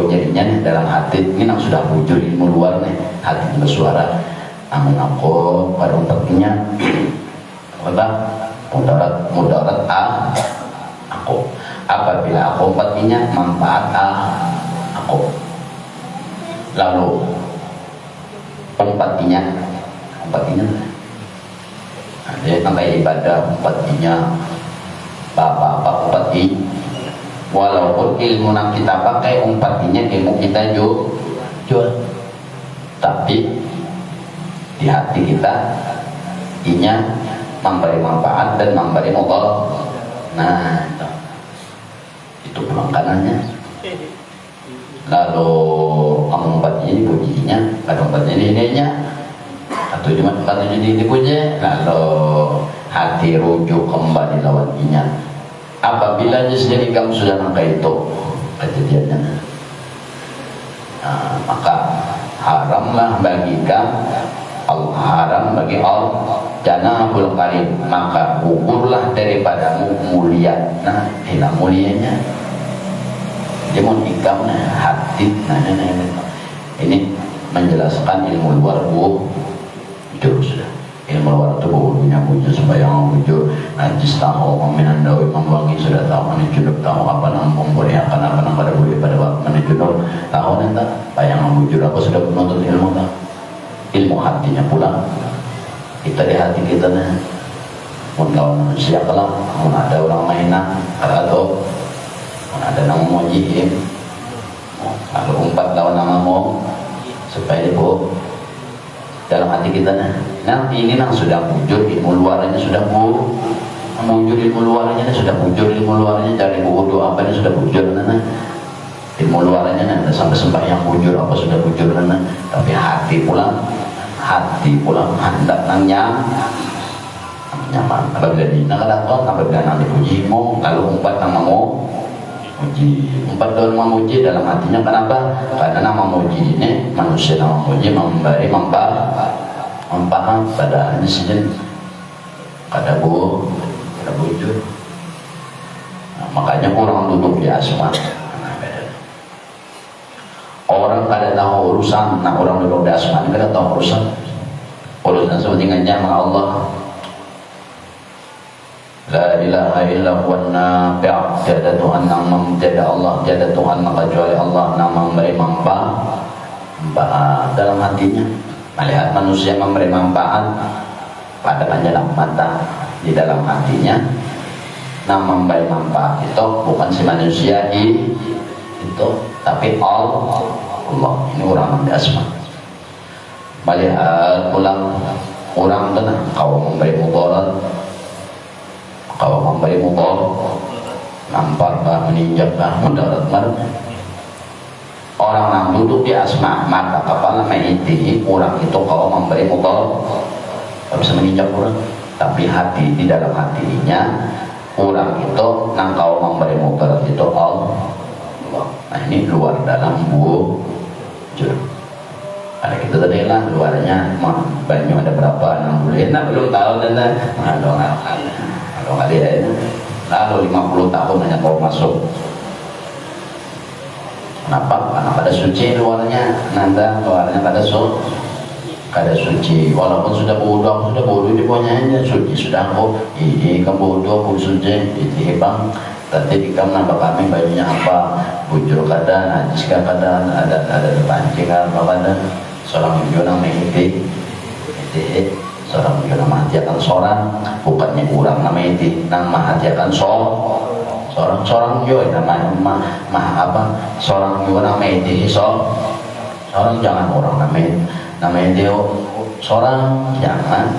Jadinya nih dalam hati ini yang sudah bujur ilmu luar nih hati bersuara amun aku pada umpatnya apa mudarat aku apabila aku umpatnya manfaat aku lalu umpatnya ada namanya ibadah umpatnya apa umpati walaupun ilmu yang kita pakai umpatinya ilmu kita jual tapi di hati kita inya memberi manfaat dan memberi modal itu pelangganannya lalu umpatinya ini pujinya ada umpatinya ini atau cuma kata jadi dipuja, lalu hati rujuk kembali lawan inya. Apabila jadi kamu sudah nangka itu kejadiannya, maka haramlah bagi kamu, haram bagi Allah janabul karim, maka gugurlah daripadamu mulia. Nah, hilang mulianya dia mau ikam hati. Ini menjelaskan ilmu luar wujud. Sudah ilmu luar itu wujudnya wujud sembahyang wujud najis tahu peminan dawi membangi sudah tahu mana junub tahu apa nama membolehkan apa nama pada boleh pada waktu mana junub tahu nanti bayang wujud aku sudah menuntut ilmu tak ilmu hatinya pulang kita di hati kita nih pun lawan manusia kelak pun ada orang mainan atau pun ada nama mojihim kalau umpat lawan nama mau supaya dibawa dalam hati kita nah ini nang sudah muncul ilmu luarnya sudah muncul ilmu luarnya sudah muncul ilmu luarnya dari wudhu apa ini sudah muncul ilmu luarnya ada sampai sembahyang muncul apa sudah muncul tapi hati pulang hendak nang nyaman apabila di nak dapat apabila nang dipujimu lalu umpat nang mau muji empat daun memuji dalam hatinya. Kenapa? Karena nama muji ini manusia nama muji memberi manfaat pada hasilnya kada wujud. Makanya orang duduk di asma. Orang kada tahu urusan, nah orang duduk di asma kada tahu urusan seperti ngajar Allah. La ilaha illa huwa nafi', tiada Tuhan yang tiada Allah, tiada Tuhan kecuali Allah yang memberi manfaat dalam hatinya. Melihat manusia memberi manfaat pada panjalan mata di dalam hatinya, yang memberi manfaat itu bukan si manusia itu, tapi Allah. Ini orang yang asma. Melihat pulang orang tenang, kau memberi mudarat, kalau memberi mukol nampar meninjak mendarat orang yang duduk di asma maka kepala mengiti orang itu kalau memberi mukol tak bisa meninjak orang, tapi hati di dalam hatinya orang itu nang kau memberi mukol itu Allah. Nah ini luar dalam wujud. Ada kita tadi lah luarnya banyak ada berapa 6 bulan belum tahu dan kalau nggak dia lalu 50 tahun hanya mau masuk. Kenapa? Karena pada suci luarnya, nanda luarnya kada suci. Walaupun sudah bodoh di bawahnya suci sudah aku. Ini kamu bodoh, aku suci. Ini bang. Tadi kamu nambah kami bajunya apa? Bujur kada, najis kada, ada pancing apa kada. Seorang ibu namanya itu. Seorang juga menghatiakan seorang, bukannya kurang namanya itu, nang menghatiakan seorang juga namanya seorang juga namanya itu seorang jangan orang namanya dia seorang jangan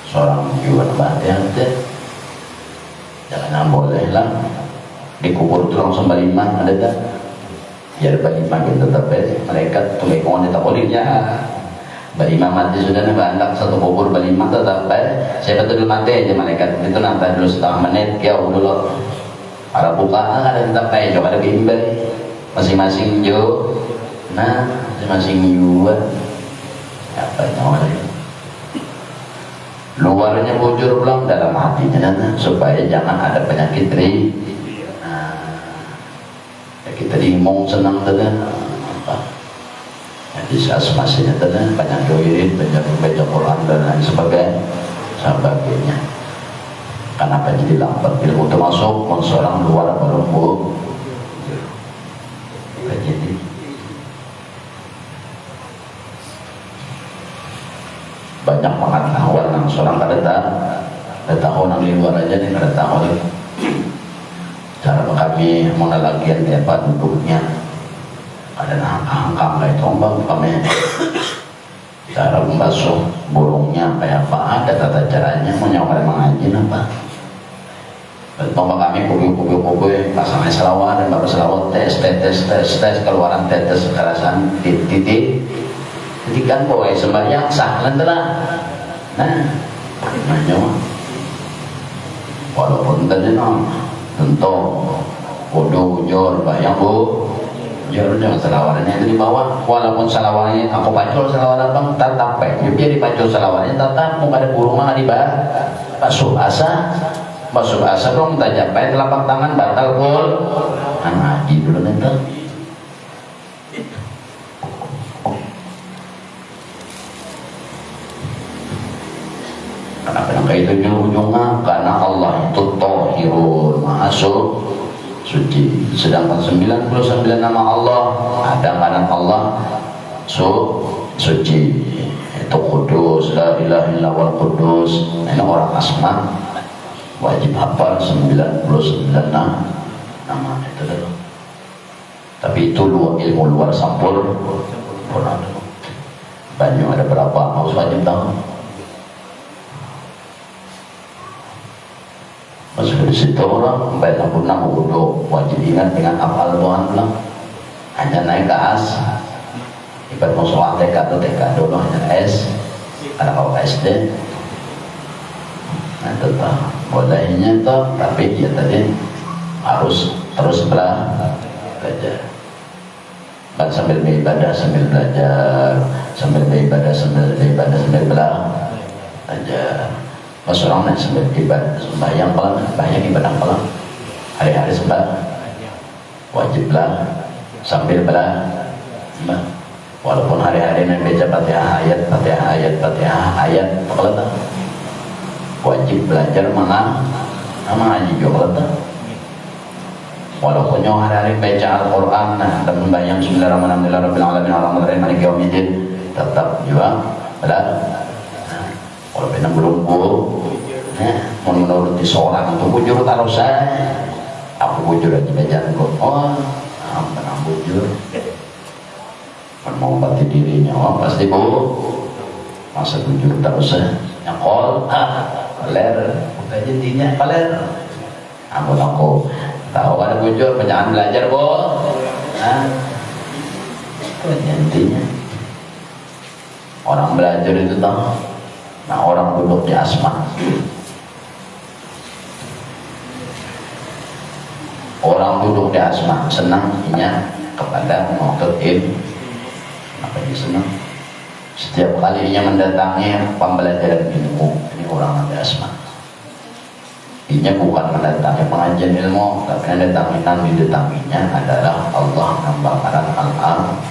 seorang juga namanya jangan boleh lah dikubur itu langsung baliman ada tak? Ya baliman gitu tapi mereka tuh mekong tak bolehnya. Berimam mati sudah nih bandak satu kubur berimam tetap baik. Siapa tuh dulu mati aja malaikat itu nambah dulu setengah menit ya dulu. Para buka ada tetap baik coba ada bimbel masing-masing jo. Nah masing-masing juga apa namanya luarnya bujur pulang dalam hatinya supaya jangan ada penyakit kita dimong senang dengan di asmasinya tadi banyak doirin, banyak baca Quran dan lain sebagainya. Kenapa jadi lambat ilmu termasuk seorang luar baru jadi banyak pengetahuan yang seorang kada tahu nang di luar aja nih kada tahu cara kami menalagian tempat duduknya. Ada angka kayak tombak kami cara membasuh burungnya kayak apa ada tata caranya menyawa mengaji apa tombak kami kubu pasangnya selawat dan baru selawat tes keluaran tetes kekerasan titik buktikan bahwa sembahyang sah lantaran. Nah, namanya walaupun tadi tentu kudu jor bayang bu jor jangan salawarannya itu di bawah, walaupun salawarannya aku pacul salawaran bang tetap jadi dipacul salawarannya tetap mau ada burung mah di bawah basuh asa dong tak sampai telapak tangan batal pun ngaji dulu nanti. Kenapa itu ujung-ujungnya? Karena Allah itu Thahirun, Maha Suci. Sedangkan 99 nama Allah ada kanan Allah suci. Itu Kudus, La ilaha illallah Kudus. Ini orang asma wajib hafal 99 nama itu dulu. Tapi itu ilmu luar sampul. Banyak ada berapa harus wajib tahu. Masuk di situ orang baik pun nama wudu wajib ingat dengan hafal Tuhan lah. Hanya naik ke as. Ibarat mau sholat TK dulu hanya S. Karena kalau SD, nah tetap bolehnya itu, tapi ya tadi harus terus belajar. Kan sambil beribadah sambil belajar, sambil beribadah sambil belajar. Mas orang nak sambil ibadah sembahyang pelan, ibadah pelan. Hari-hari wajiblah sambil belajar. Walaupun hari-hari nak baca Fatihah ayat, pelan. Wajib belajar mana ngaji juga pelan. Walaupun yang hari-hari baca Al-Quran dan membayang Bismillahirrahmanirrahim tetap juga belajar. Walaupun belum menurut seorang itu bujur taruh saya, aku bujur aja bacaan kok. Oh, pernah bujur, mau bati dirinya, pasti masa bujur terus saya, nyakol, peler, bukan jadinya peler. Aku tahu ada bujur, jangan belajar itu intinya. Orang belajar itu tahu. Nah orang duduk di asma, orang duduk di asma senangnya kepada menuntut ilmu. Apa dia senang? Setiap kali dia mendatangi pembelajaran ilmu, ini orang di asma. Ini bukan mendatangi pengajian ilmu, tapi didatanginya adalah Allah nambahkan al-am.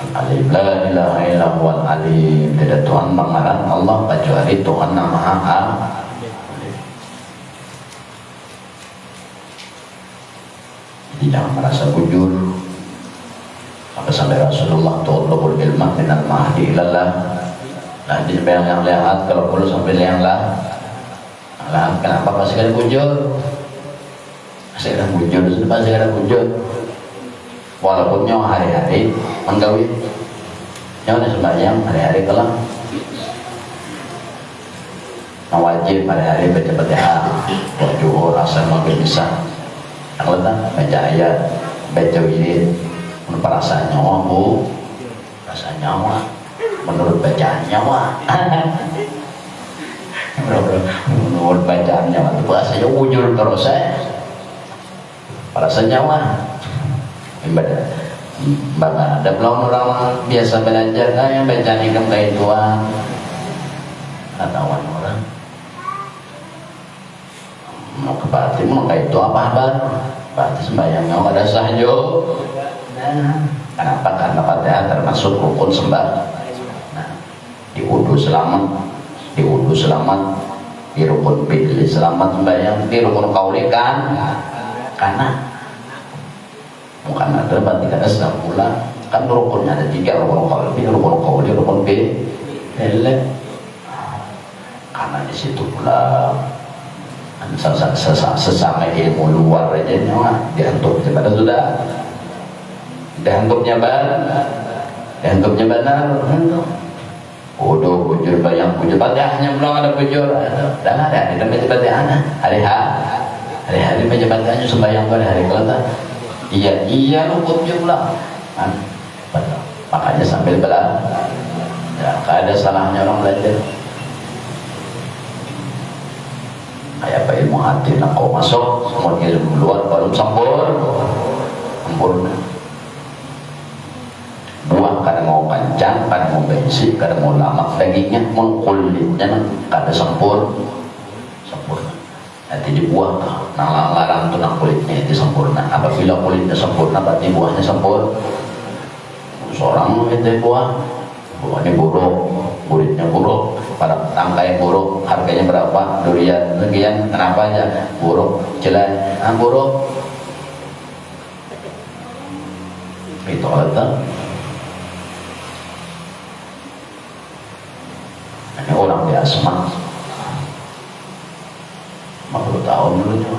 Alif la ilaha illallahul alim. Tidak Tuhan mengarang Allah kecuali Tuhan yang Maha Alim. Jadi jangan merasa bujur. Sampai Rasulullah tu'lubul ilmah minal mahdi ilallah. Nah di yang lihat kalau perlu sampai yang lah. Kenapa masih ada bujur? Masih ada bujur. Walaupun nyawa hari-hari menggawin nyawa sembahyang hari-hari kelam wajib hari-hari baca Fatihah berjuhur asal maghrib bisa yang letak baca ayat baca wirid perasaan nyawa perasaan nyawa menurut bacaan nyawa menurut bacaan nyawa itu bahasanya wujud terus perasaan nyawa ibadah. Bahkan ada belum orang biasa belajar yang baca nikam kain tua katawan orang mau ke batin mau kain tua apa berarti sembahyangnya ada sahjo. Kenapa? Karena Fatihah termasuk rukun sembah. Nah, di wudu selamat, di rukun fi'li selamat sembahyang, di rukun qauli karena bukan ada berarti kada sedang pula kan rukunnya ada 3, rukun qalbi, rukun qauli, rukun fi'li. Karena di situ pula sesama ilmu luar aja nyawa diantuk pada sudah diantuknya benar bujur bayang bujur Fatihahnya belum ada bujur dan ada di dalam Fatihahnya hari-hari baca Fatihahnya sembahyang pada hari kelata iya luput jumlah Makanya sambil belajar, ya, gak ada salahnya orang belajar. Kayak apa ilmu hati, nah kau masuk, semua ilmu luar baru sempurna. Buah kadang mau kencang, kadang mau bensin, kadang mau lama dagingnya, mau kulitnya, kadang sempurna. Nanti dibuah, nah larang tuh nah kulitnya itu sempurna. Apabila kulitnya sempurna, berarti buahnya sempurna. Seorang itu buahnya buruk, kulitnya buruk, pada tangkai buruk, harganya berapa? Durian sekian, kenapa aja? Buruk, jelek, buruk. Itu ada. Ini orang biasa mah 50 tahun dulu cuma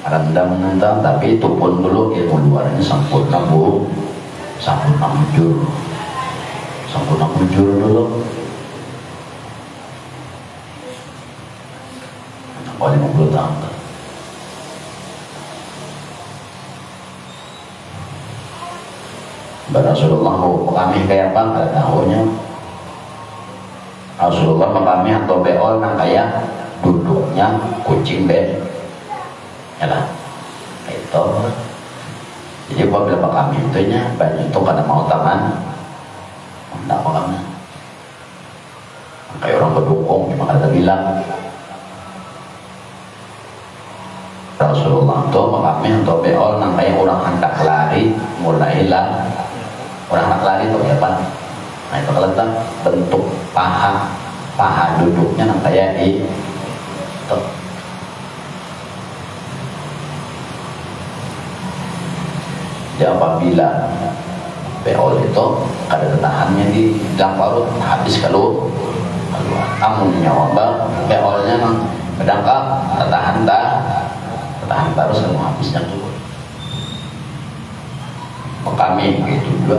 rendam nentang, tapi itu pun dulu ilmu luarnya sempurna bu, sempurna mujur dulu. Oh 50 tahun. Rasulullah mau kami kayak apa? Nggak tahunya. Rasulullah kami atau beol nah kayak duduknya kucing be, ya lah, itu. Jadi apabila kami itunya banyak itu karena mau tangan, tidak makan. Kayak orang berdukung cuma kata bilang. Rasulullah itu kami atau beol nah kayak orang hendak lari mulailah. Orang hendak lari itu apa? Nah itu kelihatan bentuk paha duduknya nah kayak itu. Jadi apabila beol itu ada tahannya di dalam parut habis kalau namun nyawa beolnya pedangkap tahan terus kamu habisnya tuh. Kami gitu juga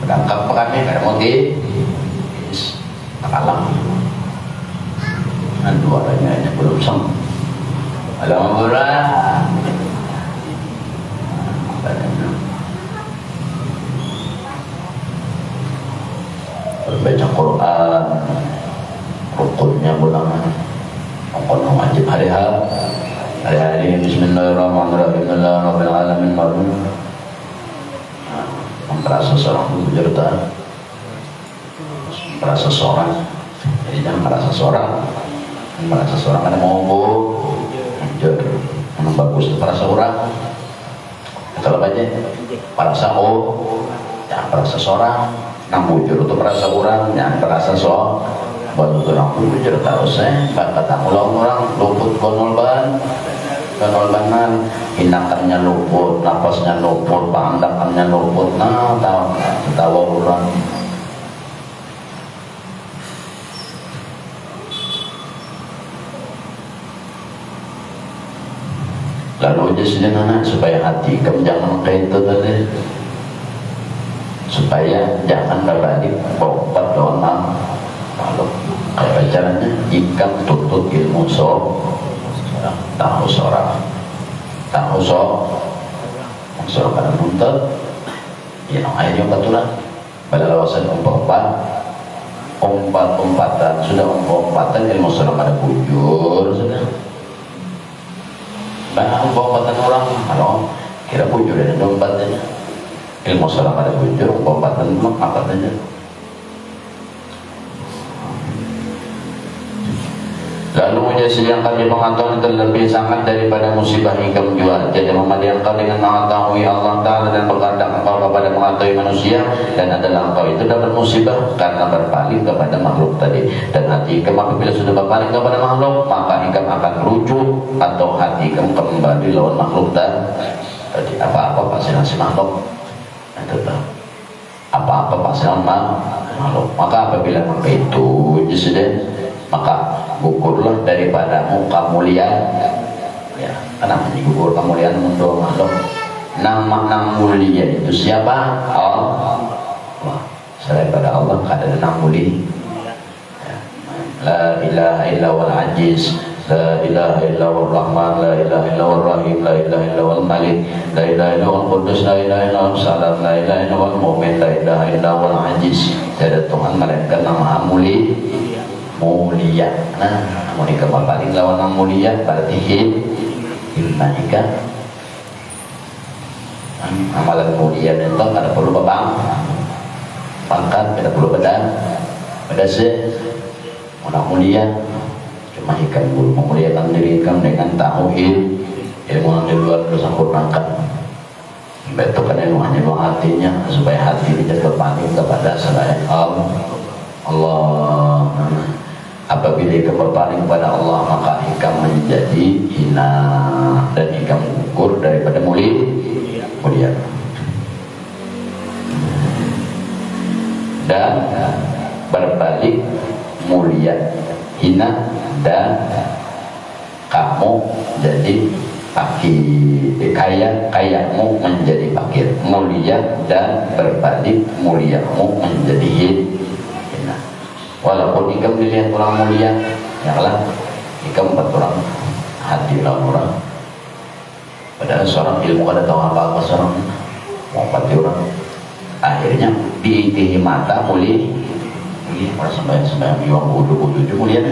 pedangkap kami kada mau di kalah. Dan duanya belum sem. Alhamdulillah. Baca Quran, rukunnya ulangan, rukun wajib hari-hari Bismillahirrahmanirrahim, Alhamdulillahirrahmanirrahim, merasa seorang berjuta, merasa seorang, jadi jangan merasa seorang ada mau jujur, yang bagus itu merasa orang, kalau aja merasa jangan merasa seorang. Nang bujur itu merasa orang, jangan merasa baru itu nang bujur terus kata orang luput konolbanan, inakannya luput, napasnya luput, pandangannya luput, nah tawa orang. Lalu aja sederhana supaya hati kamu jangan kayak itu tadi. Supaya jangan berbalik berobat doang kalau kayak caranya jika tuntut ilmu tahu seorang pada nuntut ya nong aja baturan pada lawasan umpatan sudah umpatan ilmu seorang pada bujur sudah banyak umpatan orang kalau kira bujur ada umpatannya ilmu seorang pada bujur umpatan apa saja. Lalu menjadi yang kami mengetahui terlebih sangat daripada musibah hingga menjual. Jadi memadai engkau dengan mengetahui Allah Ta'ala dan berkandang engkau kepada mengetahui manusia, dan adalah engkau itu dapat musibah karena berpaling kepada makhluk tadi. Dan hati ikam apabila sudah berpaling kepada makhluk, maka ikam akan rujuk atau hati ikam kembali lawan makhluk tadi. Apa-apa pasti nasi makhluk apa-apa pasti makhluk. Maka apabila sampai itu sudah, maka gugurlah daripadamu kemuliaan ya. Kenapa gugur kemuliaan untuk makhluk? Nama mulia itu siapa? Allah. Selain pada Allah kada ada nama mulia ya. La ilaha illa wal ajiz, La ilaha illallah Rahman, la ilaha illallah Rahim, la ilaha illallah Malik, la ilaha illallah Qudus, la ilaha illallah Salam, la ilaha illallah Mu'min, la ilaha illallah Aziz. Tiada Tuhan melainkan nama mulia. Nah, mereka paling lawan yang mulia berarti himmanika. Amalan mulia itu kada perlu pangkat, kada perlu pedas. Orang mulia cuma ikan bulu memuliakan diri ikan dengan tauhid, ilmu yang di luar terus sempurnakan. Betul kan ilmu hanya hatinya supaya hati tidak berpaling kepada selain Allah. Apabila ikam berpaling kepada Allah, maka ikam menjadi hina dan ikam gugur daripada mulia. Dan berbalik mulia, hina, dan kamu jadi fakir, kayamu menjadi fakir, mulia dan berbalik muliamu menjadi hina. Walaupun ikam dilihat orang mulia, janganlah ikam buat orang hati orang. Padahal seorang ilmu kada tahu apa-apa, seorang mau pati orang. Akhirnya diitihi mata mulia, orang sembahyang juang wudu mulia.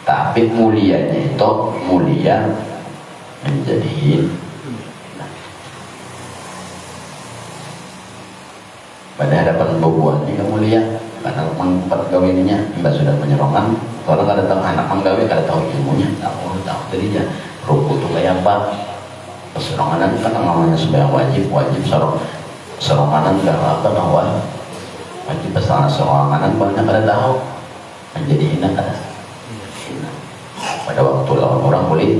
Tapi mulianya itu mulia menjadi hina. Pada hadapan bubuan ini mulia. Karena mengempat gawinnya, mbak sudah menyerongan. Orang kada tahu anak gawe, kada tahu ilmunya, tahu dirinya. Ruku itu kayak apa? Seronganan kan namanya sembahyang wajib seronganan gak apa bahwa wajib pesan seronganan banyak kada tahu menjadi hina kada. Pada waktu lawan orang mulia,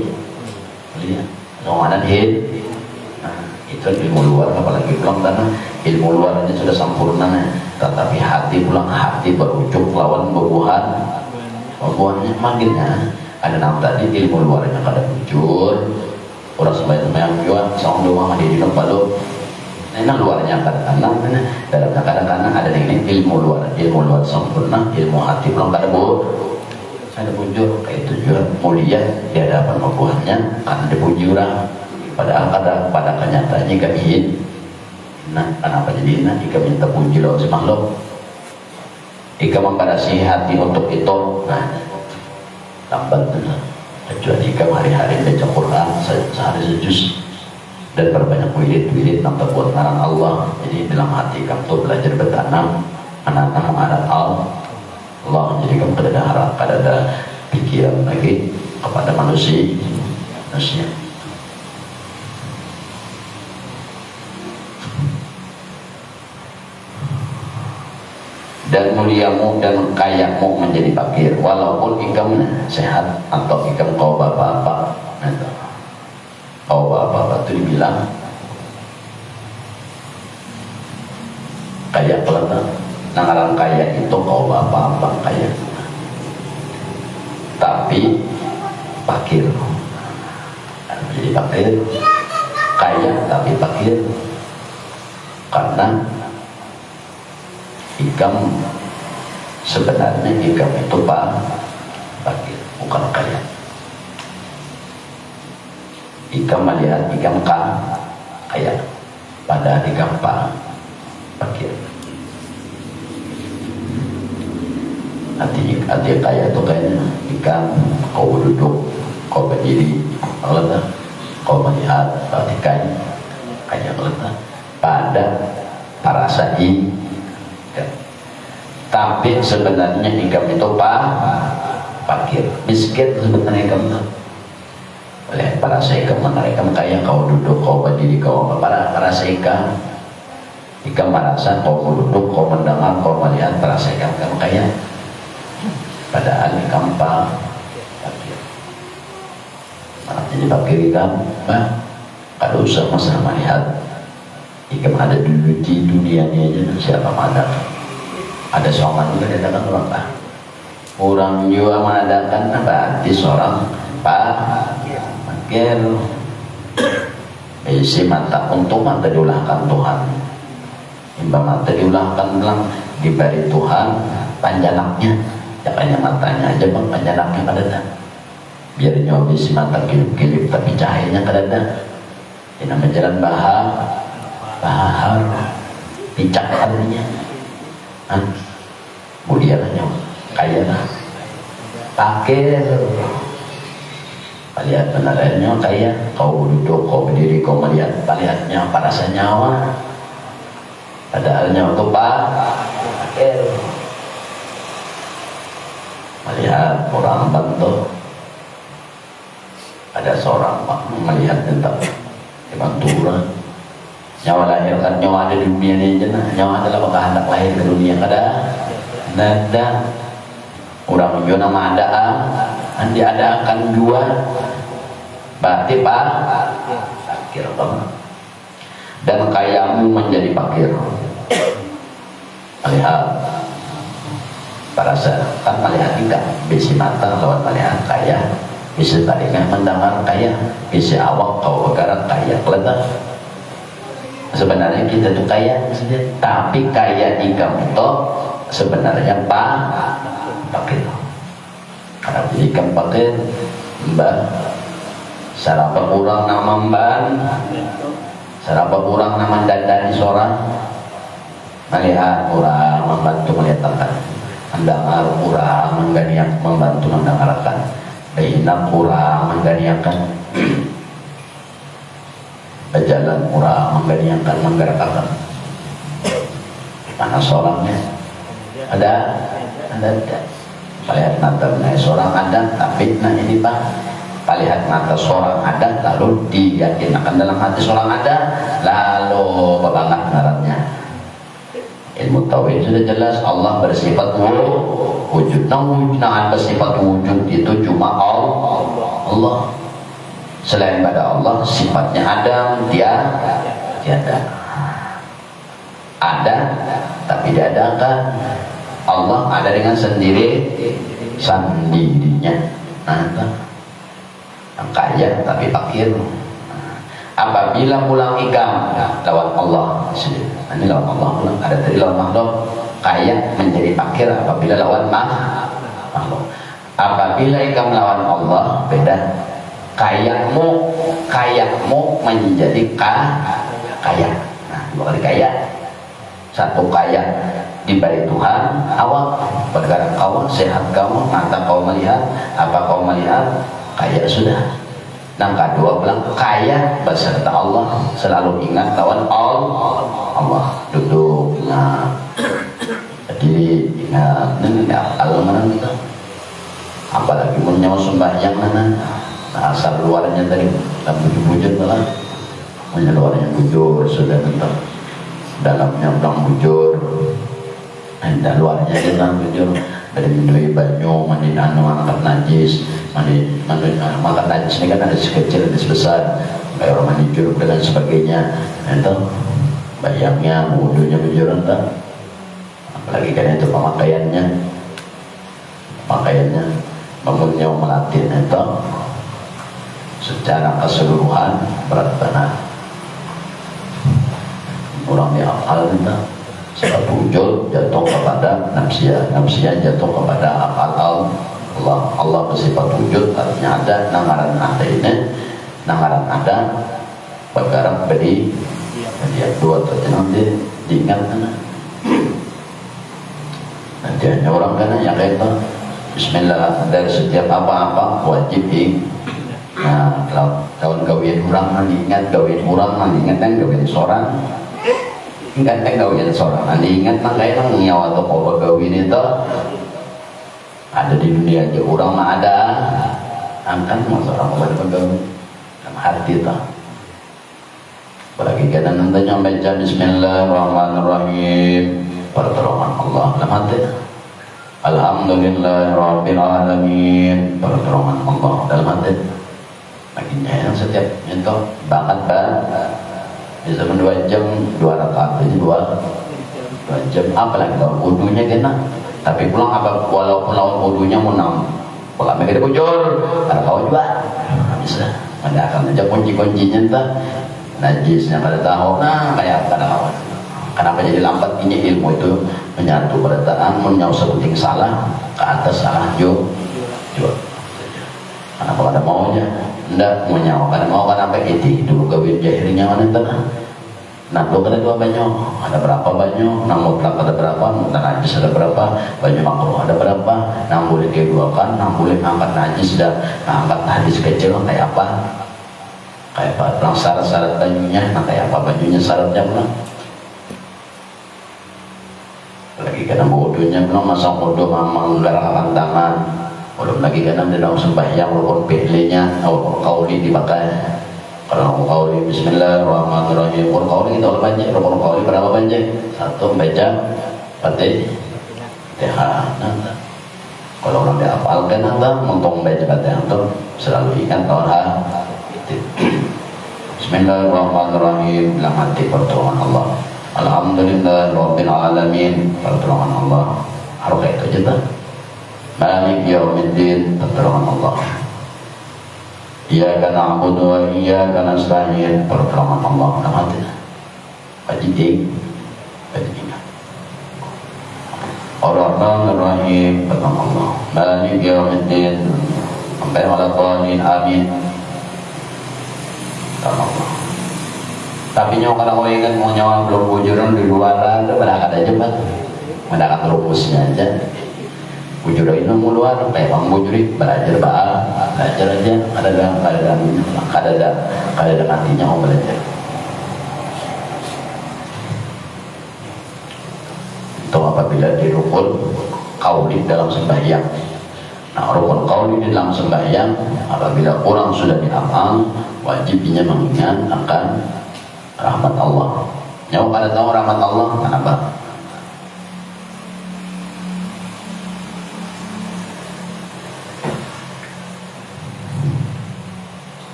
seronganan nah, itu ilmu luar, apalagi pulang tanah ilmu luarnya sudah sempurna. Tetapi hati berujuk lawan bubuhannya makinnya ada nama tadi ilmu luarnya kada muncul. Orang sembahyang juga seorang doa di tempat lo enak luarnya kadang-kadang dalamnya kadang-kadang ada ini ilmu luar sempurna, ilmu hati belum kada muncul. Kayak itu juga mulia di hadapan bubuhannya karena dipuji orang, padahal pada kenyataannya kami. Nah, kenapa jadi jika minta puji loh si makhluk, jika mempadasi hati untuk itu, nah lambat kecuali jika hari-hari baca Quran sehari sejus dan berbanyak wirid nampak buat ngarang Allah. Jadi dalam hati kamu tuh belajar bertanam, menanam mengarang Allah. Jadi kamu kada ada harap, kada ada pikiran lagi kepada manusia. Dan muliamu dan kayamu menjadi fakir, walaupun ikam sehat atau ikam kau bapak-bapak. Kau bapak-bapak itu dibilang kaya pelata. Nangaran kaya itu kau bapak-bapak kaya, tapi fakir. Jadi fakir, kaya tapi fakir karena ikam sebenarnya ikam itu fakir, bukan kaya. Ikam melihat ikam kaya, padahal ikam fakir. Artinya kaya itu kayaknya ikam kau duduk, kau berdiri, kau melihat, perhatikan kaya pada para sa'i. Tapi sebenarnya ikam itu fakir, miskin sebenarnya ikam itu. Oleh para saikam mereka kaya, kau duduk, kau berdiri, kau para saikam. Ikam merasa kau duduk, kau mendengar, kau melihat, para saikam kamu kaya. Padahal ikam fakir. Jadi fakir ikam, kada usah masalah melihat. Ikam ada dulu di dunia ini aja, siapa mana? Ada seorang juga datang orang pak. Orang juga mengadakan berarti seorang fakir. Isi mata untuk mata diulahkan Tuhan. Imba mata diulahkan bilang diberi Tuhan panjanaknya. Jangannya matanya aja bang, panjanaknya pada tak. biar nyobi si mata kilip-kilip tapi cahayanya kadada ini nama jalan bahar picak artinya mulia lah nyawa kaya lah pakir lihat benarannya kaya kau duduk kau berdiri kau melihat lihatnya parasa nyawa padahal nyawa itu pakir melihat orang bantu ada seorang melihat tentang banturan nyawa lahir kan nyawa ada di dunia ini aja nah nyawa adalah bakal hendak lahir ke dunia ada orang menjual nama ada andi ada akan jual berarti pakir dan kayamu menjadi pakir melihat parasa kan melihat tidak bisi mata lawan melihat kaya bisa tadinya mendengar kaya bisa awak kau bergerak kaya kelihatan sebenarnya kita tuh kaya tapi kaya ikam itu sebenarnya pakir karena ikam pakir mbak sarapa kurang nama mban sarapa kurang nama dandani seorang melihat orang membantu melihatkan mendengar kurang mengganiak membantu mendengarkan Baina kurang mengganiakan berjalan kurang mengganiakan menggerakkan mana seorangnya ada lihat mata naik seorang ada tapi nah ini pak lihat mata seorang ada lalu diyakinkan dalam hati seorang ada lalu banget ngarannya ilmu tauhid sudah jelas Allah bersifat wujud nah bersifat wujud itu cuma Allah selain pada Allah sifatnya ada tiada ada tapi diadakan Allah ada dengan sendirinya kaya tapi fakir apabila pulang ikam lawan Allah ini lawan Allah pulang ada dari lawan makhluk kaya menjadi fakir apabila lawan makhluk apabila ikam lawan Allah beda kayamu menjadi kaya nah dua kali kaya satu kaya diberi Tuhan awak bergerak kau sehat kamu mata kau melihat apa kau melihat kaya sudah yang kedua bilang kaya beserta Allah selalu ingat lawan Allah duduk ingat berdiri ingat ingat Allah menang kita apalagi menyawa sembahyang asal luarnya tadi dan bujur-bujur lah punya luarnya bujur sudah tentang dalamnya ulang bujur dan luarnya tentang bujur dari minum banyu mandi angkat najis makan najis ini kan ada sekecil ada sebesar kayak orang mandi junub dan sebagainya itu bayangnya wudhunya bujur entah apalagi kan itu pemakaiannya bangunnya melatih itu secara keseluruhan berat benar orang yang akal itu sebab wujud jatuh kepada nafsiyah jatuh kepada akal Allah bersifat wujud artinya ada nangaran ada ini nangaran ada bergerak beri dia dua nanti diingat nanti hanya orang kan yang kayak itu bismillah dari setiap apa-apa wajib nah tahun gawian orang diingat gawian orang diingat kan gawian seorang ingat kan gawian seorang diingat makanya nyawa atau kau gawian itu ada di dunia aja orang mah ada angkat masa orang mau bergaul dalam hati itu apalagi kita nantinya baca bismillahirrahmanirrahim pertolongan Allah dalam hati alhamdulillahirabbil alamin pertolongan Allah dalam hati baginya yang setiap nyentuh banget bisa 2 jam 2 rakaat ini 2 jam apalagi kalau wudunya kena tapi pulang apa walaupun lawan wudunya mau 6 kalau mereka bujur ada kau juga bisa ada akan aja kunci-kuncinya entah najisnya pada tahu kayak pada kawan kenapa jadi lambat ini ilmu itu menyatu pada tangan menyau sebuting salah ke atas salah juga Karena kalau ada maunya, ndak mau nyawa karena mau kan apa itu dulu kawin jahilnya mana tengah. Nah, lu ada dua banyak, ada berapa banyak, nang mutlak ada berapa, mutlak najis ada berapa, banyak makruh ada berapa, nang boleh diduakan, nang boleh angkat najis dan angkat hadis kecil kayak apa, syarat-syarat bajunya, nah kayak apa bajunya syaratnya belum. Lagi kena bodohnya belum, masa bodoh mamang gerakan tangan, belum lagi kena di dalam sembahyang rukun pilihnya, kauli dipakai. Kalau kauli bismillahirrahmanirrahim, rukun kauli kita banyak, rukun kauli berapa banyak? Satu baca Fatihah. Kalau orang dihafalkan nanti, untung baca Fatihah itu selalu ingat kawan Bismillahirrahmanirrahim, bilang hati pertolongan Allah. Alhamdulillah Rabbil Alamin, pertolongan Allah. Harus kayak itu aja. Malik Yaumiddin, pertolongan Allah. Iyyaka na'budu wa iyyaka nasta'in, pertolongan Allah. Namanya Bajidik Bajidik Ar-Rahmanir Rahim, pertolongan Allah. Malik Yaumiddin, sampai waladhdallin, amin, pertolongan Allah. Tapi nyawa kadang kau ingat mau nyawa belum bujuran di luaran itu pada ada aja pak, mendapat rumusnya aja. Bujur itu mau luar, memang bujuri belajar belajar aja. Ada nantinya mau belajar. Itu apabila di rukun qauli dalam sembahyang. Nah, rukun qauli di dalam sembahyang apabila orang sudah dihafal, wajibnya mengingat akan rahmat Allah. Nyawa pada tahu rahmat Allah kenapa?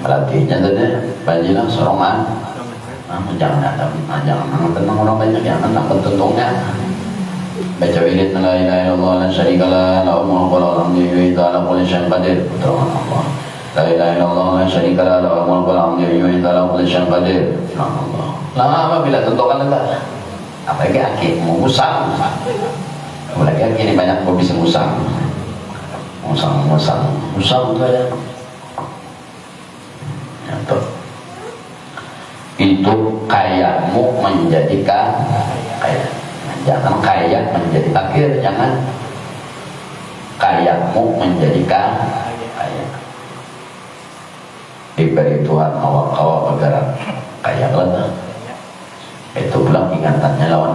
Pelatihnya tadi bajilah sorongan. Jangan tenang orang banyak yang tenang tentunya. Baca wirid la ilaha illallah la syarikalah lahu mulku wa lahu alhamdu ala kulli syai'in qadir. Allah. La ilaha illallah la syarikalah lahu mulku wa lahu alhamdu ala kulli syai'in qadir. Allah. Lama bila tentukan enggak. Apalagi akhir mau usang. Apalagi akhir ini banyak kok bisa usang. Usang kayak itu kayamu menjadikan kaya. Jangan kaya menjadi fakir, jangan kayamu menjadikan kaya. Diberi Tuhan awak-awak bergerak kaya lah. Itu pula ingatannya lawan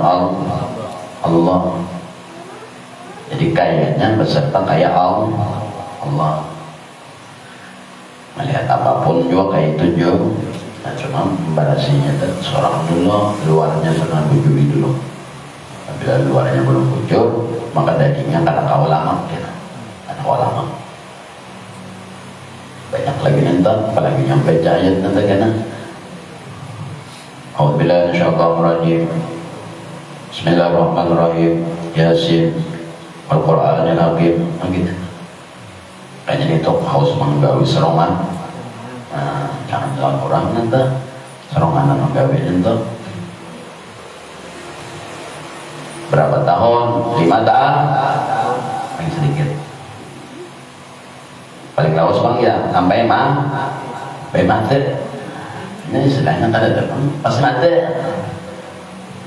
Allah. Jadi kayanya beserta kaya Allah. Melihat apapun juga kayak itu juga. Nah, cuma membarasinya seorang dulu, luarnya pernah bujuri dulu. Bila luarnya belum bujur, maka dagingnya kata kau lama, kata kau lama. Banyak lagi nanti, apalagi nyampe ayat nanti kena. Alhamdulillah, insyaallah. Bismillahirrahmanirrahim. Yasin, Al-Quranil Hakim, gitu. Kayaknya itu harus menggawi serongan. Nah, jangan jalan orang nanti serongan menggawi nanti. Berapa tahun? 5 tahun? Paling sedikit. Paling lawas bang ya, sampai mati. Ini istilahnya kan ada pas mati.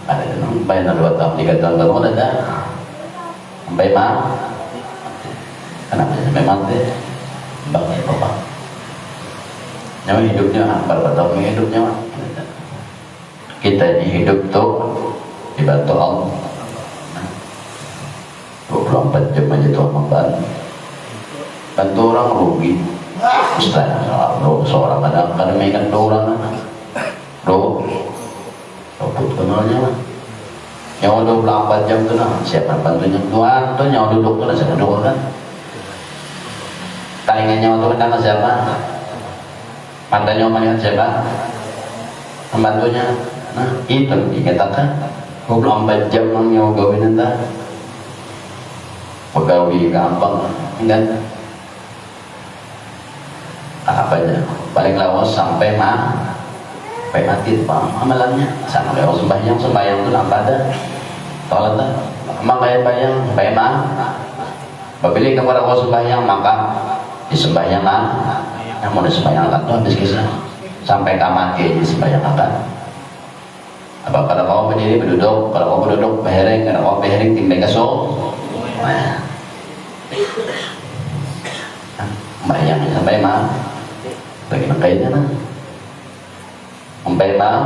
Ada sampai 2 tahun, 3 tahun baru ada. Sampai kenapa sampai mati? Bang ya bapak. Nyawa hidupnya berapa tahun hidupnya? Kita ini hidup tuh dibantu Allah. 24 jam aja Tuhan membantu. Bantu orang rugi. Ustaz, seorang kadang-kadang mainkan 2 orang. Robot kenalnya lah. Nyawa 24 jam kenal. Siapa bantunya? Tuhan tuh nyawa duduk kenal siapa duduk kan? Talingan nyawa tuh kenal siapa? Pandanya melihat siapa? Pembantunya. Nah, itu dikatakan 24 jam nyawa gawin entah. Pegawai gampang kan apa aja paling lawas sampai mati pak amalannya sama lewat sembahyang itu apa ada tolak tak emang bayang apabila kita pada sembahyang maka di sembayangan, namun di sembayangan tuh habis kisah sampai kamati di sembayangan. Apa kalau kau berdiri berduduk, kalau kau berduduk berhereng, kalau kau berhereng tinggal kasut. Bayang sampai mah bagaimana kayaknya nah sampai mah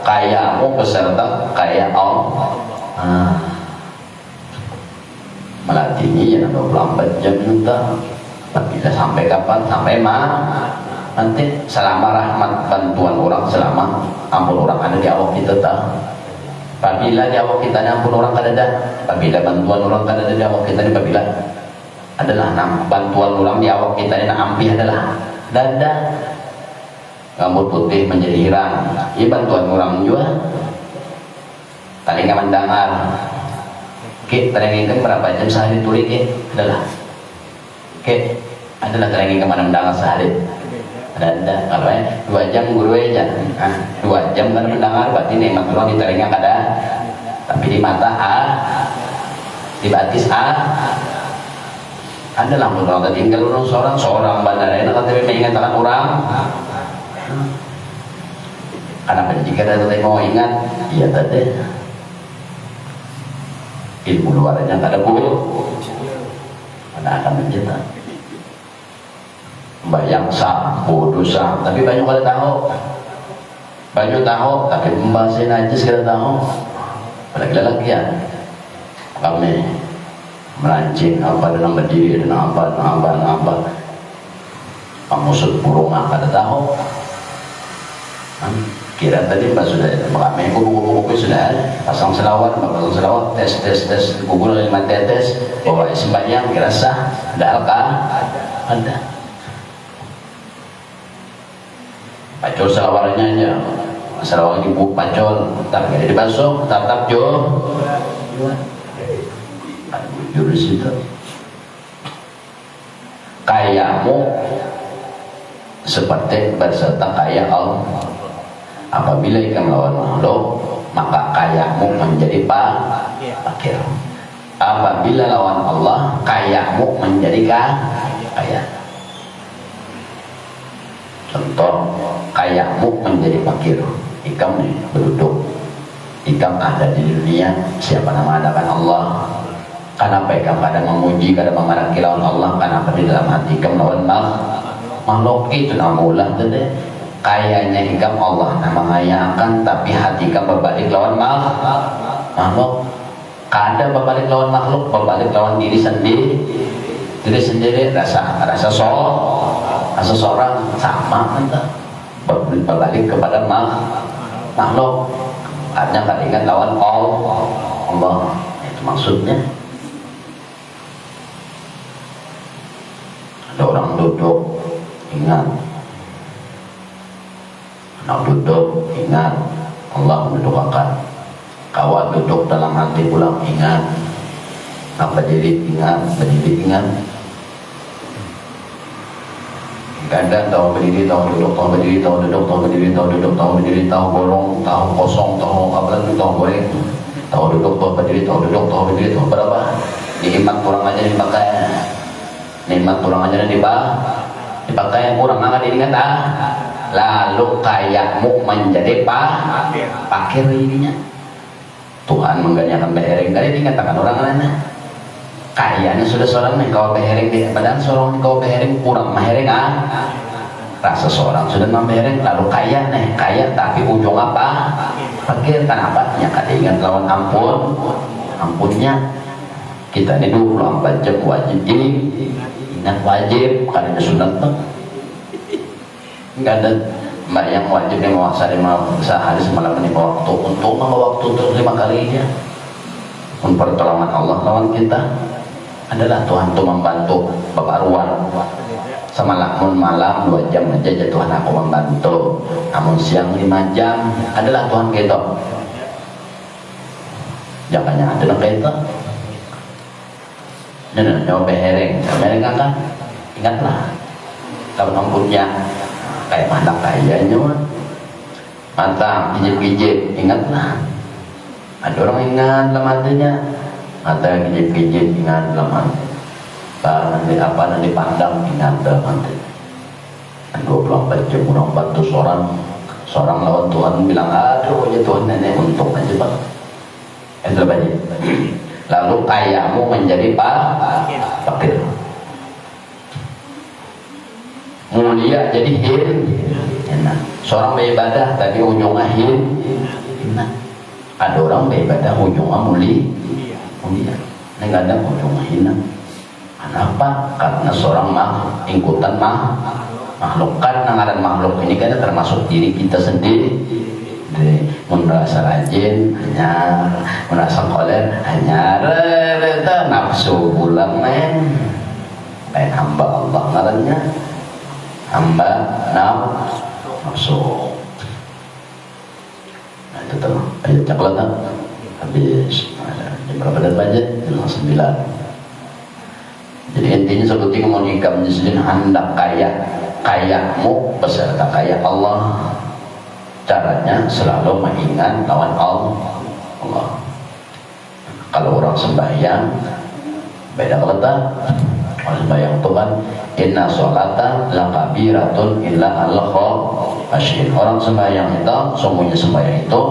kayamu beserta kaya Allah melatihnya ya 24 jam juga. Bila sampai kapan? Sampai mah nanti selama rahmat bantuan orang, selama ampun orang ada di awak kita tak. Apabila di awak kita ampun orang kada, apabila bantuan orang kada di awak kita, apabila adalah bantuan orang di awak kita ini ampi adalah dada, rambut putih menjadi hirang. Ini bantuan orang juga. Tadi nggak mendengar. Kita terangkan berapa jam sehari turik adalah. Adalah terangkan kemana mendengar sehari. Ada kalau 2 jam guru aja, 2 jam kan mendengar berarti nikmat Allah di telinga kada, tapi di mata di batis adalah orang tinggal seorang bandara yang akan mengingatkan orang. Karena jika ada mau ingat, iya tadi ilmu luarnya kada boleh, ada akan mencetak. Bayang sah, bodoh sah, tapi banyak kada tahu. Banyak tahu, tapi membahasnya najis kada tahu. Lagi-lagi ya, kami melancing apa dalam berdiri dan apa pengusut burung kada tahu. Kira tadi mbak sudah kami buku-buku sudah pasang selawat, tes Google 5 tetes bahwa sembahyang kira sah, ada alka ada. Pacol selawarnya aja, selawar ibu pacol, tak ada dibasuh, tatap jo, jurus itu. Kayamu seperti berserta kaya Allah. Apabila ikan melawan makhluk, maka kayamu menjadi fakir. Apabila lawan Allah, kayamu menjadi kaya. Contoh, kayamu menjadi fakir. Ikam nih berduduk, ikam ada di dunia, siapa nama adakan Allah. Kenapa ikam kadang memuji, kadang memaraki lawan Allah? Kenapa di dalam hati ikam lawan makhluk itu namulah tadi. Kayanya ikam Allah nama ngayakan, tapi hati ikam berbalik lawan makhluk. Kada berbalik lawan makhluk, berbalik lawan diri sendiri, rasa seorang sama entah berbalik kepada makhluk. Artinya kada ingat lawan Allah. Itu maksudnya. Ada orang duduk, ingat. Anak duduk, ingat Allah mendudukkan. Kawan duduk dalam hati pulang, ingat. Nak berdiri, ingat. Berdiri, ingat. Kadang tahu berdiri, tahu duduk, tahu berdiri, tahu duduk, tahu berdiri, tahu duduk, tahu berdiri, tahu bolong, tahu kosong, tahu apa lagi, tahu goreng, tahu duduk, tahu berdiri, tahu duduk, tahu berdiri, tahu berapa. Nikmat kurang aja dipakai, nikmat kurang aja dipakai, kurang aja diingat lalu kayamu menjadi fakir ininya. Tuhan mengganyakan behereng kali dikatakan orang lain. Kayanya sudah seorang nih kau behereng di badan seorang kau behereng kurang behereng rasa seorang sudah membehereng lalu kaya nih kaya tapi ujung apa fakir. Kenapa? Ya kada ingat lawan ampunnya. Kita ini 24 jam wajib ingat wajib karena sunat tuh. Enggak ada yang wajib yang menguasai sehari semalam ini waktu untuk waktu untuk 5 kalinya. Pun pertolongan Allah lawan kita adalah Tuhan tuh membantu Bapak Ruan sama lamun malam 2 jam aja Tuhan aku membantu, namun siang 5 jam adalah Tuhan kita. Jangannya ada yang kita dan nyawa behereng kan ingatlah kalau ampunnya kayak mana kayanya mata kijip-kijip, ingatlah. Ada orang ingat dalam hatinya, mata kijip-kijip ingat dalam hati. nanti apa nanti pandang ingat nanti 24 jam orang bantu seorang lawan Tuhan bilang aduh ya Tuhan nenek untung aja bang itu banyak. Lalu kayamu menjadi fakir, mulia jadi hina. Seorang beribadah tadi ujungnya hina, ada orang beribadah ujungnya mulia. Ini nggak ada ujungnya hina. Kenapa? Karena seorang ikutan makhluk. Kan ngaran makhluk ini kan termasuk diri kita sendiri. Merasa rajin hanya, merasa koler hanya, nafsu pulang lain hamba Allah ngarannya hamba nafsu. Nah itu tuh ayat caklat habis jam berapa dan budget jam 9. Jadi intinya seperti komunikam muslim hendak kayamu beserta kaya Allah. Caranya selalu mengingat lawan Allah. Kalau orang sembahyang beda letak. Orang sembahyang itu kan inna sholata lakabiratun illa al-khasyin. Orang sembahyang itu semuanya sembahyang itu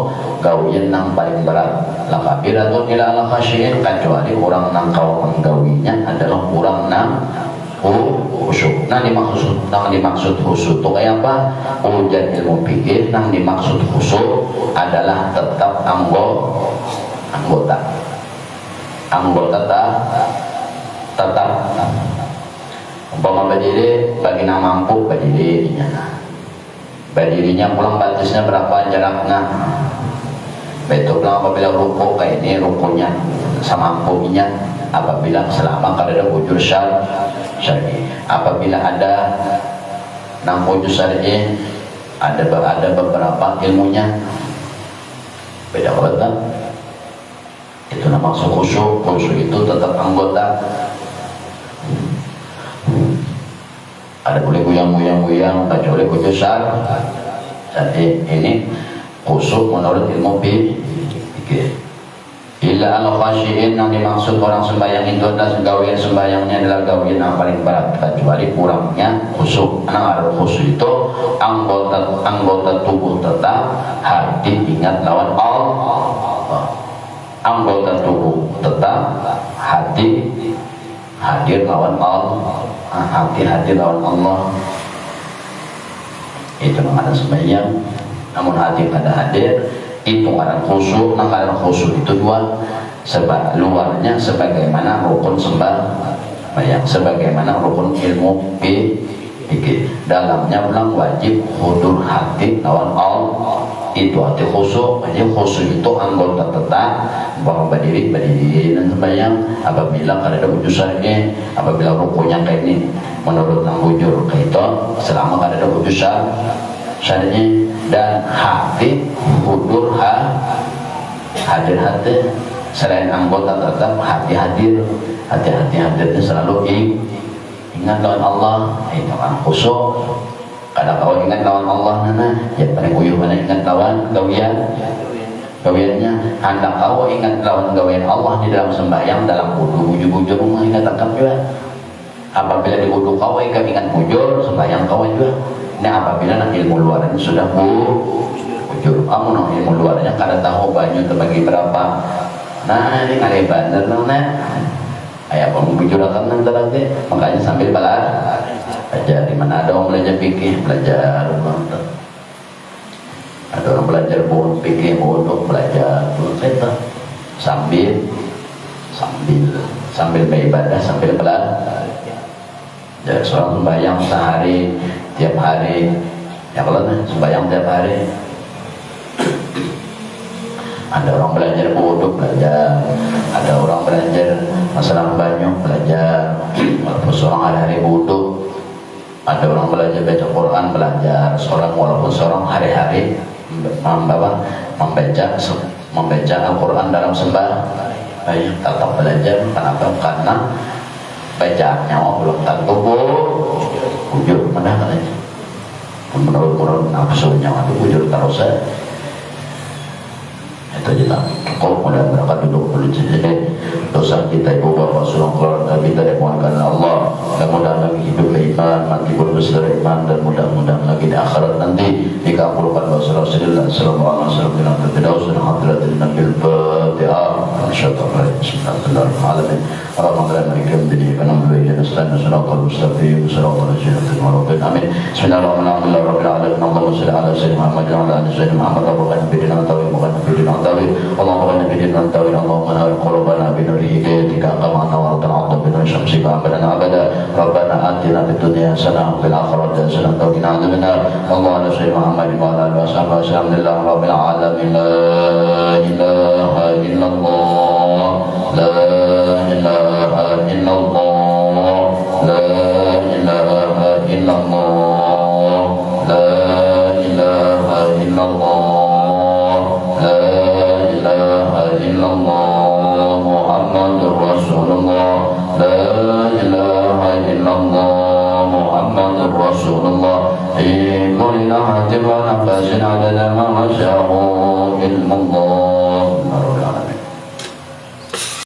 gawian nang paling berat. Lakabiratun illa al-khasyin, kecuali orang nang kau menggawinya adalah orang nang khusyuk. Nang dimaksud khusyuk itu kayak apa? Ujian ilmu fikih nang dimaksud khusyuk adalah tetap anggota tetap umpama berdiri bagi nang mampu berdirinya pulang batasnya berapa jaraknya betul lah. Apabila rukuk kayak ini rukunya sama mampunya, apabila selama kada ada ujur syar'i, apabila ada nang ujur syar'i ada beberapa ilmunya beda banget. Itu nama khusyuk itu tetap anggota. Ada boleh goyang-goyang kecuali ujur syar'i. Jadi ini khusyuk menurut ilmu fikih. Illa al-khasyiin yang dimaksud orang sembahyang itu adalah gawian sembahyangnya adalah gawian yang paling berat, kecuali kurangnya khusyuk. Karena ada khusyuk itu anggota tubuh tetap, hati ingat lawan Allah. Anggota tubuh tetap, hati hadir lawan Allah. Hati hadir lawan Allah. Itu namanya sembahyang. Namun hati pada hadir itu ngaran khusyuk. Nah ngaran khusyuk itu dua, luarnya sebagaimana rukun sembahyang, sebagaimana rukun ilmu fikih. Dalamnya bilang wajib hudur hati lawan Allah. Itu hati khusyuk. Jadi khusyuk itu anggota tetap bahwa berdiri dan sembahyang. Apabila ada ujur syar'i, apabila rukunya kayak ini menurut nang ujur kayak itu, selama ada ujur syar'i dan hati hudur hadir hati. Selain anggota tetap hati hadir hadirnya selalu ingat lawan Allah. Itu kan khusyuk. Kadang kau ingat lawan Allah nana ya paling uyuh mana ingat lawan gawiannya. Hendak kau ingat lawan gawian Allah di dalam sembahyang, dalam wudu bujur rumah ingat tangkap juga. Apabila di wudu kau ingat bujur, sembahyang kau juga. Ini apabila nak ilmu luarnya sudah bujur. Kamu nak ilmu luarnya kada tahu banyak terbagi berapa. Nah ini kali bener nah. Ayah kamu bujur akan nanti lagi. Makanya sambil belajar di mana ada orang belajar fikih, belajar ada orang belajar fikih untuk belajar kita sambil beribadah sambil belajar. Jadi seorang sembahyang sehari tiap hari ya kalau sembahyang tiap hari. Ada orang belajar wudhu belajar, ada orang belajar masalah banyak belajar, walaupun seorang hari-hari wudhu. Ada orang belajar baca Quran belajar, walaupun seorang hari-hari membaca Al-Quran dalam sembahyang tetap belajar. Kenapa? Karena bacaannya belum tentu bujur mana katanya. Menurut nafsunya waktu bujur terus Itu aja lah. Cukup, mudah berangkat duduk dulu di sini. Dosa kita, ibu bapa, seluruh keluarga kita dimohonkan Allah. Mudah-mudahan lagi hidup beriman, mati berbesar iman, dan mudah-mudahan lagi di akhirat nanti dikabulkan dosa Rasulullah sallallahu alaihi wasallam dengan terdaus dan hadratin Nabil Fatihah. Insyaallah. Bismillahirrahmanirrahim. Alhamdulillahirabbil alamin. Kanamdulillahi nasta'inu siratal mustaqim. Siratal ladzina an'amta alaihim. Amin. Bismillahirrahmanirrahim. Allahumma shalli ala sayyidina Muhammad wa ala ali sayyidina Muhammad wa ala bidina tawil wa ala bidina tawil. Allahumma bidina tawil. Allahumma nawwir qulubana bi nuri hidayatika kama nawwarta al-ardha bi nuri shamsika abadan abada. Rabbana atina fid dunya hasanah wa fil akhirati hasanah wa qina adzabannar. Allahumma shalli Muhammad wa ala alihi wa sahbihi alhamdulillahi rabbil alamin. La ilaha illallah. La ilaha illallah. La ilaha illallah. La ilaha illallah. La ilaha illallah. Muhammadur Rasulullah. La ilaha illallah. Muhammadur Rasulullah. Kulli nafsin wa nafasin adada ma syaa'a ilmullah.